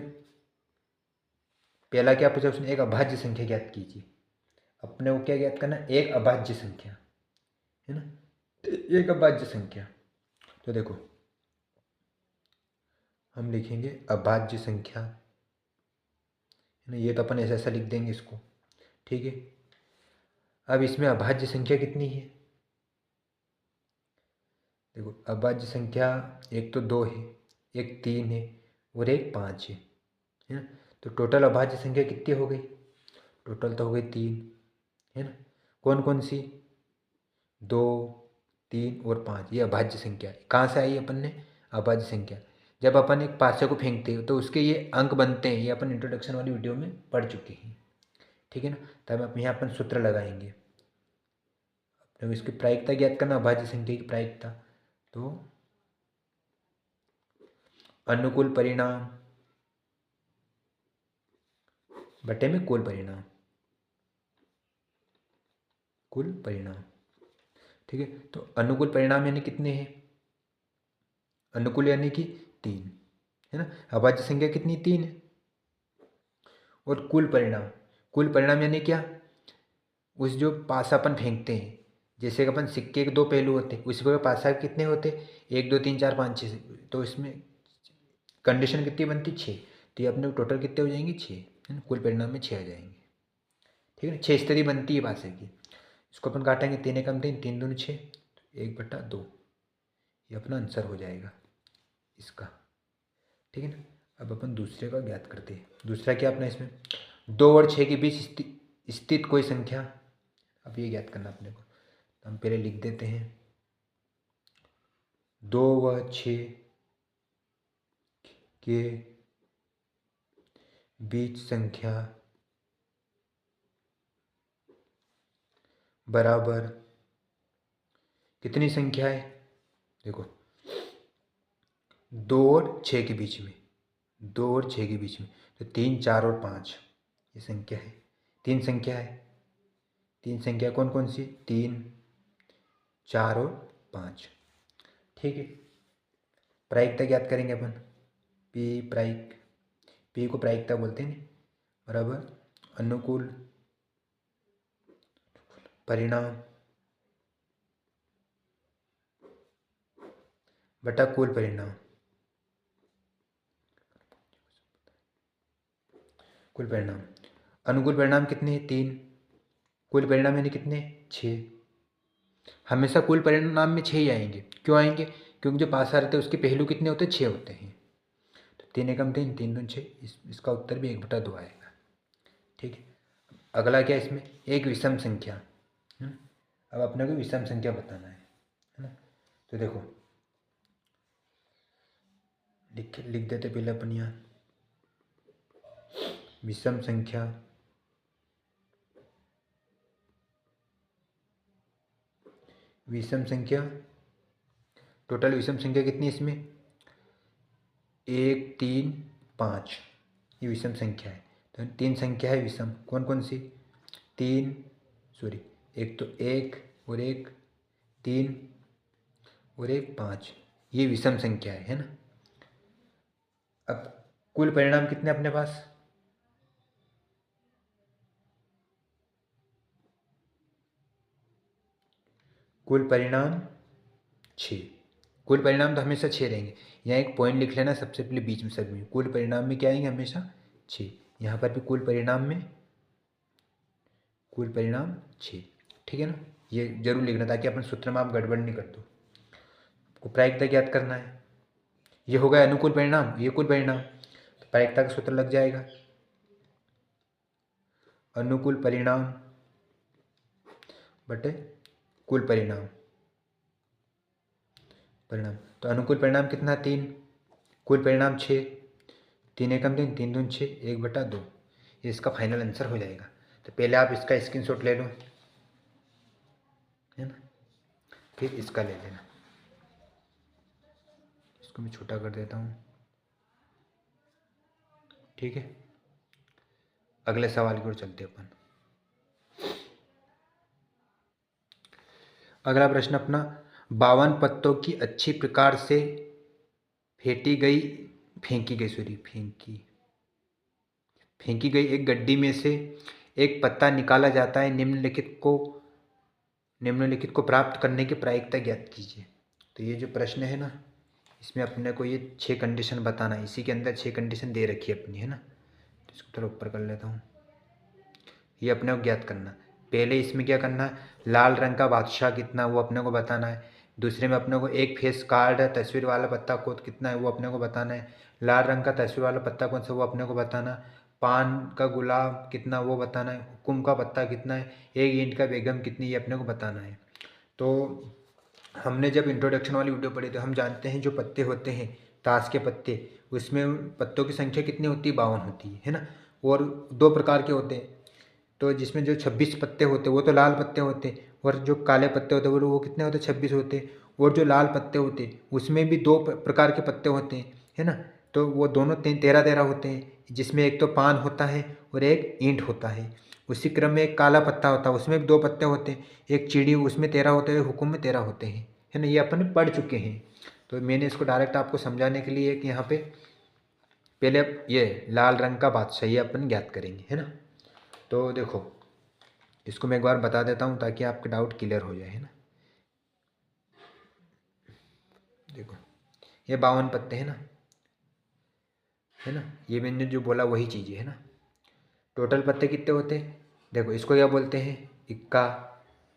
पहला क्या पूछा उसने, एक अभाज्य संख्या ज्ञात कीजिए। अपने को क्या ज्ञात करना? एक अभाज्य संख्या, है ना, एक अभाज्य संख्या। तो देखो हम लिखेंगे अभाज्य संख्या, है ना। ये तो अपन ऐसा ऐसा लिख देंगे इसको, ठीक है। अब इसमें अभाज्य संख्या कितनी है? देखो अभाज्य संख्या एक तो 2 है, एक 3 है और एक 5 है ना। तो टोटल अभाज्य संख्या कितनी हो गई? टोटल तो हो गई 3, है ना। कौन कौन सी? 2 3 और 5। ये अभाज्य संख्या है। कहाँ से आई अपन ने? अभाज्य संख्या, जब अपन एक पासे को फेंकते हैं तो उसके ये अंक बनते हैं, ये अपन इंट्रोडक्शन वाली वीडियो में पढ़ चुके हैं, ठीक है ना। तब अब यहाँ अपन सूत्र लगाएंगे, जब इसकी प्रायिकता ज्ञात करना, अभाज्य संख्या की प्रायिकता, तो अनुकूल परिणाम बटे में कुल परिणाम, कुल परिणाम, ठीक है। तो अनुकूल परिणाम यानी कितने हैं, अनुकूल यानी कि 3 है ना, अभाज्य संख्या कितनी 3 है, और कुल परिणाम यानी क्या, उस जो पासा अपन फेंकते हैं, जैसे कि अपन सिक्के के 2 पहलू होते हैं, उसी प्रकार पासा कितने होते, 1 2 3 4 5 6, तो इसमें कंडीशन कितनी बनती 6, तो ये अपने टोटल कितने हो जाएंगे 6, है ना, कुल परिणाम में 6 आ जाएंगे, ठीक है ना। 6 स्थिति बनती है पासे की, इसको अपन काटेंगे, 3 एकम 3, 3 दूनी 6, 1/2, ये अपना आंसर हो जाएगा इसका, ठीक है ना। अब अपन दूसरे का ज्ञात करते हैं। दूसरा क्या अपना इसमें 2 और 6 के बीच स्थित कोई संख्या, अब ये ज्ञात करना अपने को, तो हम पहले लिख देते हैं 2 व 6 के बीच संख्या बराबर कितनी संख्या है, देखो 2 और 6 के बीच में, 2 और 6 के बीच में, तो 3 4 और 5 ये संख्या है, 3 संख्या है, 3 संख्या कौन कौन सी, 3 4 और 5, ठीक है। प्रायिकता ज्ञात करेंगे अपन, पी को प्रायिकता बोलते हैं, बराबर अनुकूल परिणाम बटा कुल परिणाम, कुल परिणाम, अनुकूल परिणाम कितने हैं 3, कुल परिणाम यानी कितने 6, हमेशा कुल परिणाम में 6 ही आएंगे, क्यों आएंगे, क्योंकि जो पास आ रहते हैं उसके पहलू कितने होते हैं 6 होते हैं, तो 3 एकम 3, 3 दूनी 6, इसका उत्तर भी 1/2 आएगा, ठीक है। अगला क्या इसमें, एक विषम संख्या, अब अपने को विषम संख्या बताना है ना, तो देखो लिख देते पहले अपन यहाँ विषम संख्या टोटल विषम संख्या कितनी है इसमें 1 3 5, ये विषम संख्या है, तो 3 संख्या है विषम, कौन कौन सी, एक तो 1 और 1 3 और 1 5, ये विषम संख्या है ना। अब कुल परिणाम कितने अपने पास, कुल परिणाम 6, कुल परिणाम तो हमेशा 6 रहेंगे, यहाँ एक पॉइंट लिख लेना सबसे पहले बीच में, सब में कुल परिणाम में क्या आएंगे हमेशा 6, यहाँ पर भी कुल परिणाम 6, ठीक है ना, ये जरूर लिखना ताकि अपन सूत्र में आप गड़बड़ नहीं कर दो। आपको प्रायिकता ज्ञात करना है, ये हो गया अनुकूल परिणाम, ये कुल परिणाम, तो प्रायिकता का सूत्र लग जाएगा, अनुकूल परिणाम बटे कुल परिणाम, तो अनुकूल परिणाम कितना 3, कुल परिणाम 6, 3 एकम 3, 3 दूनी 6, 1/2, ये इसका फाइनल आंसर हो जाएगा। तो पहले आप इसका स्क्रीनशॉट ले लो, है ना, फिर इसका ले लेना, इसको मैं छोटा कर देता हूँ, ठीक है। अगले सवाल की ओर चलते अपन। अगला प्रश्न अपना 52 पत्तों की अच्छी प्रकार से फेंकी गई एक गड्डी में से एक पत्ता निकाला जाता है, निम्नलिखित को प्राप्त करने की प्रायिकता ज्ञात कीजिए। तो ये जो प्रश्न है ना, इसमें अपने को ये 6 कंडीशन बताना है, इसी के अंदर 6 कंडीशन दे रखी है अपनी, है ना, तो इसको थोड़ा ऊपर कर लेता हूँ, ये अपने को ज्ञात करना। पहले इसमें क्या करना है, लाल रंग का बादशाह कितना वो अपने को बताना है, दूसरे में अपने को एक फेस कार्ड है तस्वीर वाला पत्ता को कितना है वो अपने को बताना है, लाल रंग का तस्वीर वाला पत्ता कौन सा वो अपने को बताना, पान का गुलाब कितना वो बताना है, हुक्म का पत्ता कितना है, एक ईंट का बेगम कितनी ये अपने को बताना है। तो हमने जब इंट्रोडक्शन वाली वीडियो पढ़ी तो हम जानते हैं जो पत्ते होते हैं ताश के पत्ते, उसमें पत्तों की संख्या कितनी होती है? 52 होती है ना। और दो प्रकार के होते हैं, तो जिसमें जो 26 पत्ते होते हैं वो तो लाल पत्ते होते हैं, और जो काले पत्ते होते हैं वो कितने होते हैं? 26 होते हैं। और जो लाल पत्ते होते हैं उसमें भी दो प्रकार के पत्ते होते हैं, है ना। तो वो दोनों 13 होते हैं, जिसमें एक तो पान होता है और एक ईंट होता है। उसी क्रम में एक काला पत्ता होता है, उसमें भी दो पत्ते होते हैं, एक चिड़ी, उसमें 13 होते हैं, हुक्म में 13 होते हैं, है ना। ये अपन पढ़ चुके हैं। तो मैंने इसको डायरेक्ट आपको समझाने के लिए कि यहाँ पे पहले ये लाल रंग का बादशाह ये अपन ज्ञात करेंगे, है ना। तो देखो इसको मैं एक बार बता देता हूँ ताकि आपके डाउट क्लियर हो जाए, है ना। देखो ये 52 पत्ते हैं ना, है ना। ये मैंने जो बोला वही चीज़ है ना। टोटल पत्ते कितने होते हैं? देखो इसको क्या बोलते हैं? इक्का,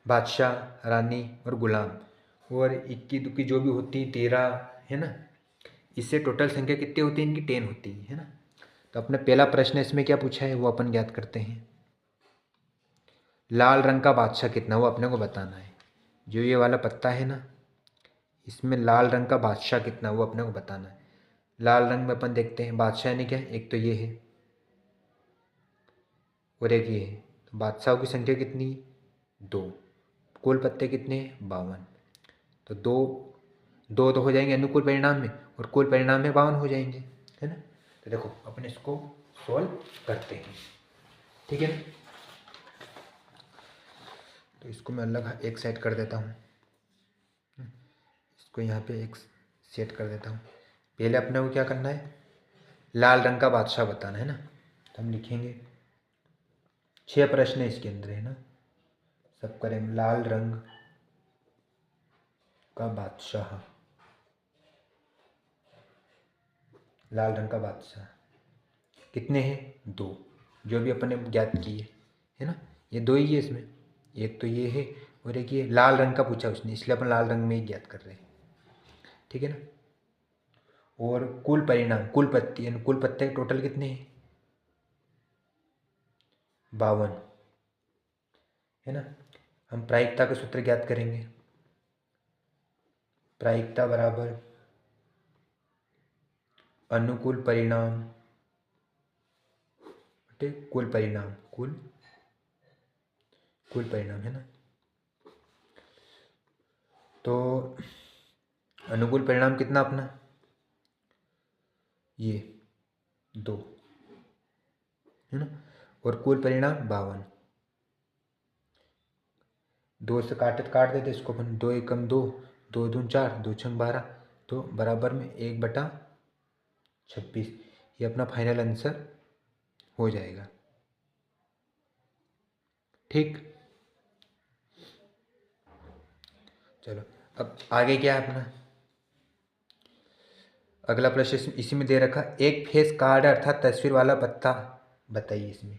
बादशाह, रानी और गुलाम। और इक्की दुक्की जो भी होती है 13, है ना। इससे टोटल संख्या कितनी होती है इनकी? 10 होती है ना। तो अपने पहला प्रश्न इसमें क्या पूछा है वो अपन ज्ञात करते हैं। लाल रंग का बादशाह कितना, वो अपने को बताना है। जो ये वाला पत्ता है ना, इसमें लाल रंग का बादशाह कितना वो अपने को बताना है। लाल रंग में अपन देखते हैं बादशाह यानी क्या, एक तो ये है और एक ये है। तो बादशाहों की संख्या कितनी? 2। कुल पत्ते कितने हैं? 52। तो दो दो तो हो जाएंगे अनुकूल परिणाम में, और कुल परिणाम में 52 हो जाएंगे, है ना। तो देखो अपन इसको सॉल्व करते हैं, ठीक है ना। तो इसको मैं अलग एक साइड कर देता हूँ, इसको यहाँ पे एक सेट कर देता हूँ। पहले अपने को क्या करना है? लाल रंग का बादशाह बताना है ना। तो हम लिखेंगे 6 प्रश्न है इसके अंदर, है ना। सब करेंगे। लाल रंग का बादशाह, लाल रंग का बादशाह कितने हैं? 2। जो भी अपने ज्ञात किए, है ना। ये 2 ही है इसमें, एक तो ये है और एक ये लाल रंग का पूछा उसने, इसलिए अपन लाल रंग में ही ज्ञात कर रहे हैं, ठीक है ना। और कुल परिणाम, कुल पत्ते यानी कुल पत्ते टोटल कितने हैं? 52, है ना। हम प्रायिकता का सूत्र ज्ञात करेंगे। प्रायिकता बराबर अनुकूल परिणाम बटे कुल परिणाम, कुल परिणाम, है ना। तो अनुकूल परिणाम कितना अपना? ये 2, है ना। और कुल परिणाम 52। 2 से काट देते इसको अपन। 2 एकम 2, 2 दून 4, 2 छंग 12, तो बराबर में 1/26। ये अपना फाइनल आंसर हो जाएगा, ठीक। चलो अब आगे क्या है अपना अगला प्रश्न इसी में दे रखा, एक फेस कार्ड अर्थात तस्वीर वाला पत्ता बताइए इसमें।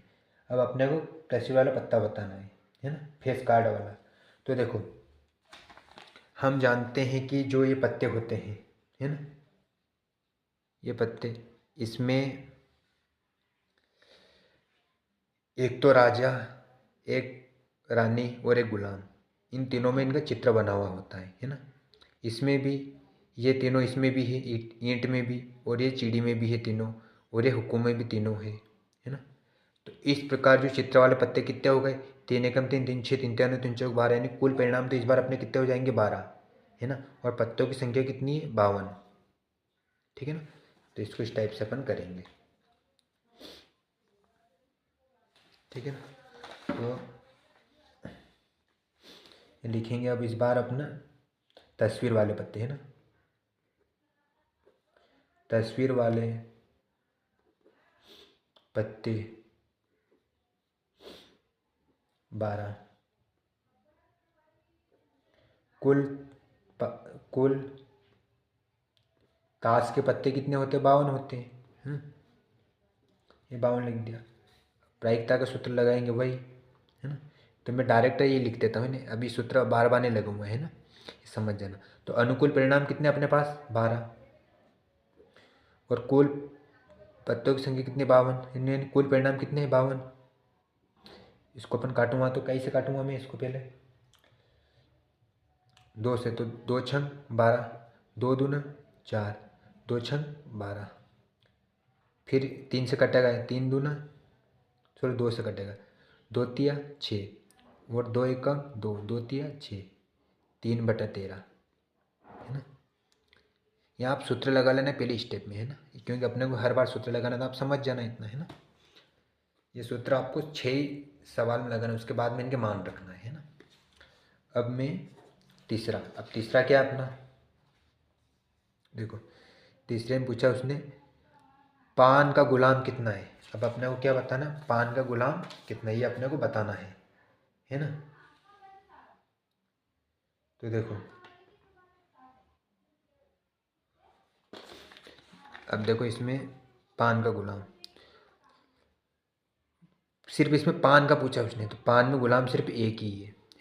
अब अपने को तस्वीर वाला पत्ता बताना है ना, फेस कार्ड वाला। तो देखो हम जानते हैं कि जो ये पत्ते होते हैं, है ना, ये पत्ते, इसमें एक तो राजा, एक रानी और एक गुलाम, इन तीनों में इनका चित्र बना हुआ होता है ना। इसमें भी ये तीनों, इसमें भी है, ईंट में भी, और ये चिड़ी में भी है तीनों, और ये हुक्म में भी तीनों है ना। तो इस प्रकार जो चित्र वाले पत्ते कितने हो गए? 3 एकम 3, 3 6, 3 3 3 चौक 12, यानी कुल परिणाम तो इस बार अपने कितने हो जाएंगे? 12, है ना। और पत्तों की संख्या कितनी है? 52, ठीक है ना। तो इसको इस टाइप से अपन करेंगे, ठीक है ना। तो लिखेंगे अब इस बार अपना तस्वीर वाले पत्ते, है ना, तस्वीर वाले पत्ते 12, कुल कुल ताश के पत्ते कितने होते हैं? 52 होते हैं। ये 52 लिख दिया। प्रायिकता का सूत्र लगाएंगे वही, है ना। तो मैं डायरेक्ट ये लिख देता हूँ ना, अभी सूत्र बार बार नहीं लगूंगा, है ना, समझ जाना। तो अनुकूल परिणाम कितने अपने पास? 12, और कुल पत्तों की संख्या कितनी? 52, यानी कुल परिणाम कितने हैं? 52। इसको अपन काटूंगा तो कैसे काटूंगा मैं इसको? पहले 2 से, तो 2 छंग 12, 2 दूना 4, 2 छंग 12। फिर 3 से कटेगा, 3 दूना, सॉरी 2 से कटेगा, 2 तिया 6 और 2 एकम 2, 2 तिया 6, 3/13, है ना। यहाँ आप सूत्र लगा लेना पहले स्टेप में, है ना, क्योंकि अपने को हर बार सूत्र लगाना तो आप समझ जाना इतना, है ना। ये सूत्र आपको 6 ही सवाल में लगाना है, उसके बाद में इनके मान रखना है ना। अब मैं तीसरा, अब तीसरा क्या है अपना, देखो तीसरे में पूछा उसने पान का गुलाम कितना है। अब अपने को क्या बताना, पान का गुलाम कितना है, ये अपने को बताना है ना। तो देखो, अब देखो इसमें पान का गुलाम, सिर्फ इसमें पान का पूछा उसने, तो पान में गुलाम सिर्फ एक ही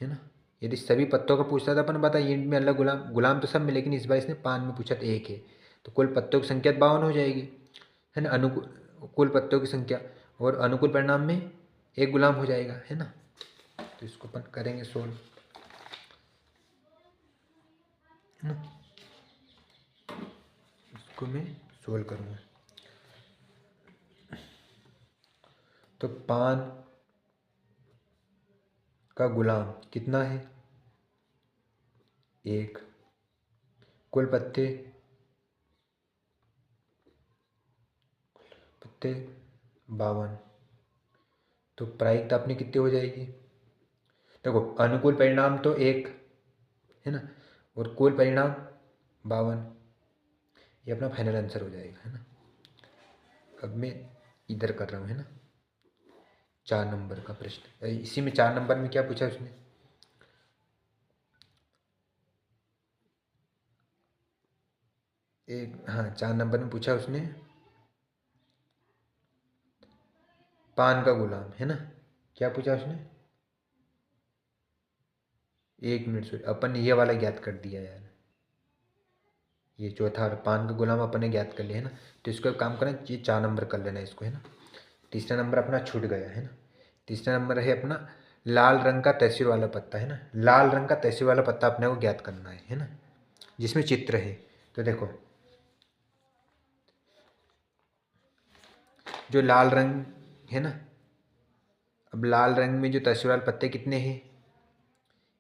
है ना। यदि सभी पत्तों का पूछता था अपन बता ईंट में अलग गुलाम, गुलाम तो सब में, लेकिन इस बार इसने पान में पूछा तो एक है, तो कुल पत्तों की संख्या 52 हो जाएगी, है ना। अनुकूल कुल पत्तों की संख्या और अनुकूल परिणाम में एक गुलाम हो जाएगा, है ना। तो इसको अपन करेंगे सोल्व, है ना। इसको मैं सोल्व करूँगा। तो पान का गुलाम कितना है, एक, कुल पत्ते पत्ते 52, तो प्रायिकता अपनी कितनी हो जाएगी, देखो अनुकूल परिणाम तो एक है ना, और कुल परिणाम 52, ये अपना फाइनल आंसर हो जाएगा, है ना। अब मैं इधर कर रहा हूँ, है ना, 4 नंबर का प्रश्न। इसी में 4 नंबर में क्या पूछा उसने, एक, हाँ 4 नंबर में पूछा उसने पान का गुलाम, है ना। क्या पूछा उसने, 1 मिनट सॉरी, अपन ने ये वाला ज्ञात कर दिया यार, ये चौथा और पान का गुलाम अपन ने ज्ञात कर लिया, है ना। तो इसको एक काम करना, ये 4 नंबर कर लेना इसको, है ना। तीसरा नंबर अपना छूट गया, है ना। तीसरा नंबर है अपना लाल रंग का तहसील वाला पत्ता, है ना। लाल रंग का तहसील वाला पत्ता अपने को ज्ञात करना है ना, जिसमें चित्र है। तो देखो जो लाल रंग है ना, अब लाल रंग में जो तहसील वाले पत्ते कितने हैं,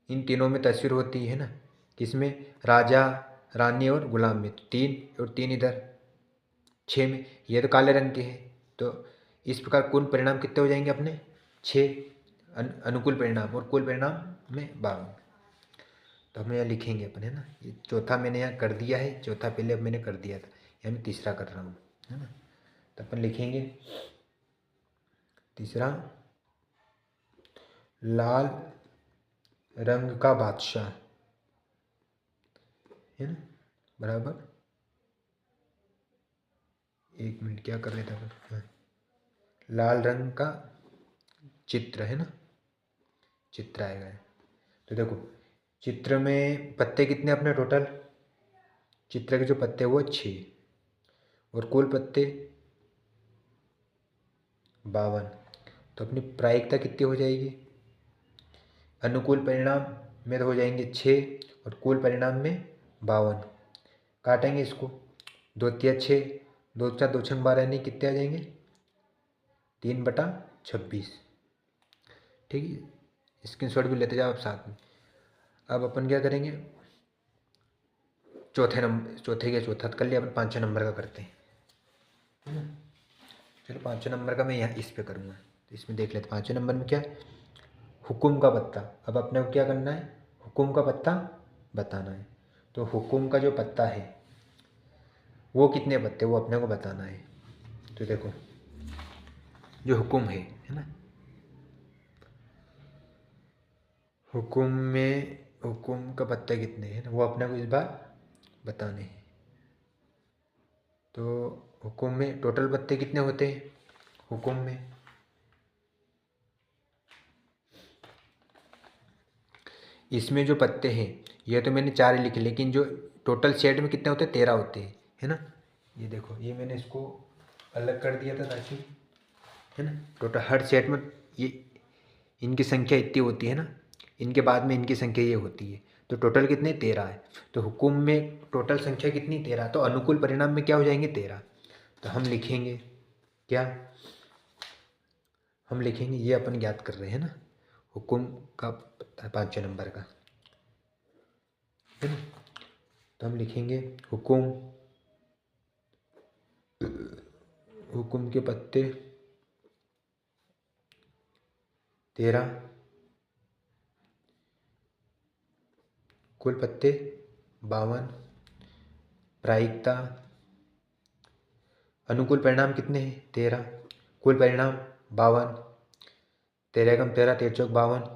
इन तीनों में तस्वीर होती है ना, किसमें, राजा रानी और गुलाम में, तो 3 और 3 इधर 6 में, ये तो काले रंग के हैं, तो इस प्रकार कुल परिणाम कितने हो जाएंगे अपने 6, अनुकूल परिणाम, और कुल परिणाम में 52। तो हम यहाँ लिखेंगे अपन, है ना। ये चौथा मैंने यहाँ कर दिया है, चौथा पहले अब मैंने कर दिया था, यहाँ मैं तीसरा कर रहा हूँ, है ना। तो अपन लिखेंगे तीसरा, लाल रंग का बादशाह, है ना, बराबर, 1 मिनट क्या कर रहे थे अपन, हाँ, लाल रंग का चित्र, है ना, चित्र आएगा। तो देखो चित्र में पत्ते कितने अपने टोटल, चित्र के जो पत्ते वो 6, और कुल पत्ते 52, तो अपनी प्रायिकता कितनी हो जाएगी, अनुकूल परिणाम में तो हो जाएंगे 6 और कुल परिणाम में 52, काटेंगे इसको, 2 तिया 6, 2 4 2 6 12, यानी कितने आ जाएंगे 3/26, ठीक है। स्क्रीनशॉट भी लेते जाओ आप साथ में। अब अपन क्या करेंगे, चौथे का चौथा कर लिया अपन, 5 नंबर का करते हैं, है ना। चलो 5 नंबर का मैं यहाँ इस पे करूँगा, तो इसमें देख लेते 5 नंबर में क्या है, हुकुम का पत्ता। अब अपने को क्या करना है, हुकुम का पत्ता बताना है। तो हुकुम का जो पत्ता है वो कितने पत्ते, वो अपने को बताना है। तो देखो जो हुकुम है ना, हुकुम में हुकुम का पत्ते कितने हैं, वो अपने को इस बार बताने हैं। तो हुकुम में टोटल पत्ते कितने होते हैं, हुकुम में इसमें जो पत्ते हैं ये तो मैंने 4 ही लिखे, लेकिन जो टोटल सेट में कितने होते हैं, 13 होते हैं, है ना। ये देखो ये मैंने इसको अलग कर दिया था ताकि, है ना, टोटल हर सेट में ये इनकी संख्या इतनी होती है ना, इनके बाद में इनकी संख्या ये होती है। तो टोटल कितने 13 है। तो हुकुम में टोटल संख्या कितनी 13, तो अनुकूल परिणाम में क्या हो जाएंगे 13। तो हम लिखेंगे क्या, हम लिखेंगे ये अपन ज्ञात कर रहे हैं ना, हुकुम का 5वें नंबर का है ना। तो हम लिखेंगे हुकुम, हुकुम के पत्ते 13, कुल पत्ते 52, प्रायिकता अनुकूल परिणाम कितने हैं 13, कुल परिणाम 52, 13 कम 13 13 चौक 52,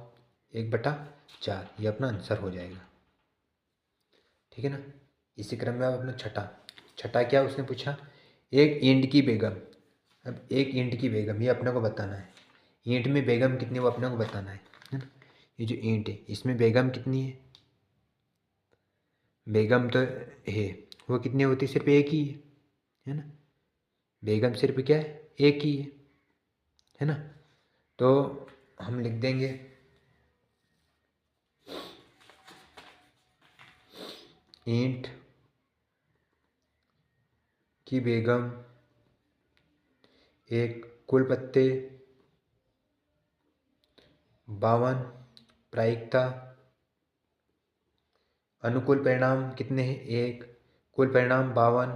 1/4, ये अपना आंसर हो जाएगा। ठीक है ना। इसी क्रम में अब अपना छठा क्या उसने पूछा, एक ईंट की बेगम। अब एक ईंट की बेगम ये अपने को बताना है, ईंट में बेगम कितनी वो अपने को बताना है ना। ये जो ईंट है इसमें बेगम कितनी है, बेगम तो है वो कितनी होती, सिर्फ एक ही है ना। बेगम सिर्फ क्या है, एक ही है ना। तो हम लिख देंगे ईंट की बेगम एक, कुल पत्ते 52, प्रायिकता अनुकूल परिणाम कितने हैं 1, कुल परिणाम 52,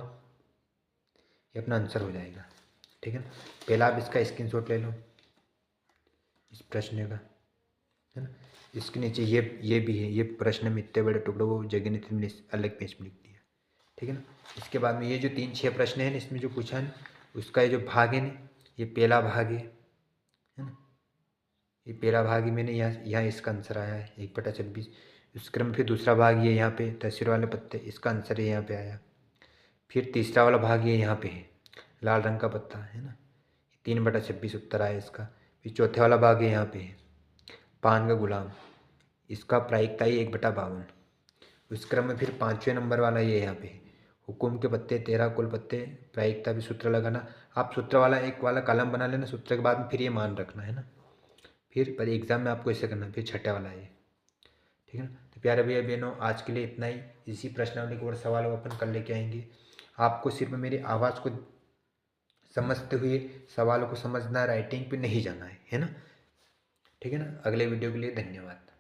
ये अपना आंसर हो जाएगा। ठीक है ना। पहला आप इसका स्क्रीनशॉट ले लो इस प्रश्न का, है ना। इसके नीचे ये भी है, ये प्रश्न में इतने बड़े टुकड़े वो जगह ने अलग पेज में लिख दिया। ठीक है ना। इसके बाद में ये जो 3-6 प्रश्न हैं इसमें जो पूछा है उसका ये जो भाग है ना, ये पहला भाग है ना। ये पहला भाग ही मैंने यहाँ इसका आंसर आया है 1/26। इस क्रम फिर दूसरा भाग ये यहाँ पे तस्वीर वाले पत्ते, इसका आंसर ये यहाँ पे आया। फिर तीसरा वाला भाग ये यहाँ पे है लाल रंग का पत्ता है ना, 3/26 उत्तर आया इसका। फिर चौथे वाला भाग ये यहाँ पे है पान का गुलाम, इसका प्रायिकता ही 1/52। उस क्रम में फिर 5वें नंबर वाला ये यहाँ पे है हुकुम के पत्ते 13, कुल पत्ते, प्रायिकता भी सूत्र लगाना। आप सूत्र वाला एक वाला कॉलम बना लेना, सूत्र के बाद में फिर ये मान रखना है ना। फिर पर एग्जाम में आपको ऐसे करना है, फिर छठे वाला है। ठीक है ना। तो प्यारे भैया बहनों आज के लिए इतना ही। इसी प्रश्नावली के और सवाल अपन कल लेके आएंगे। आपको सिर्फ मेरी आवाज़ को समझते हुए सवालों को समझना, राइटिंग पे नहीं जाना है ना। ठीक है ना। अगले वीडियो के लिए धन्यवाद।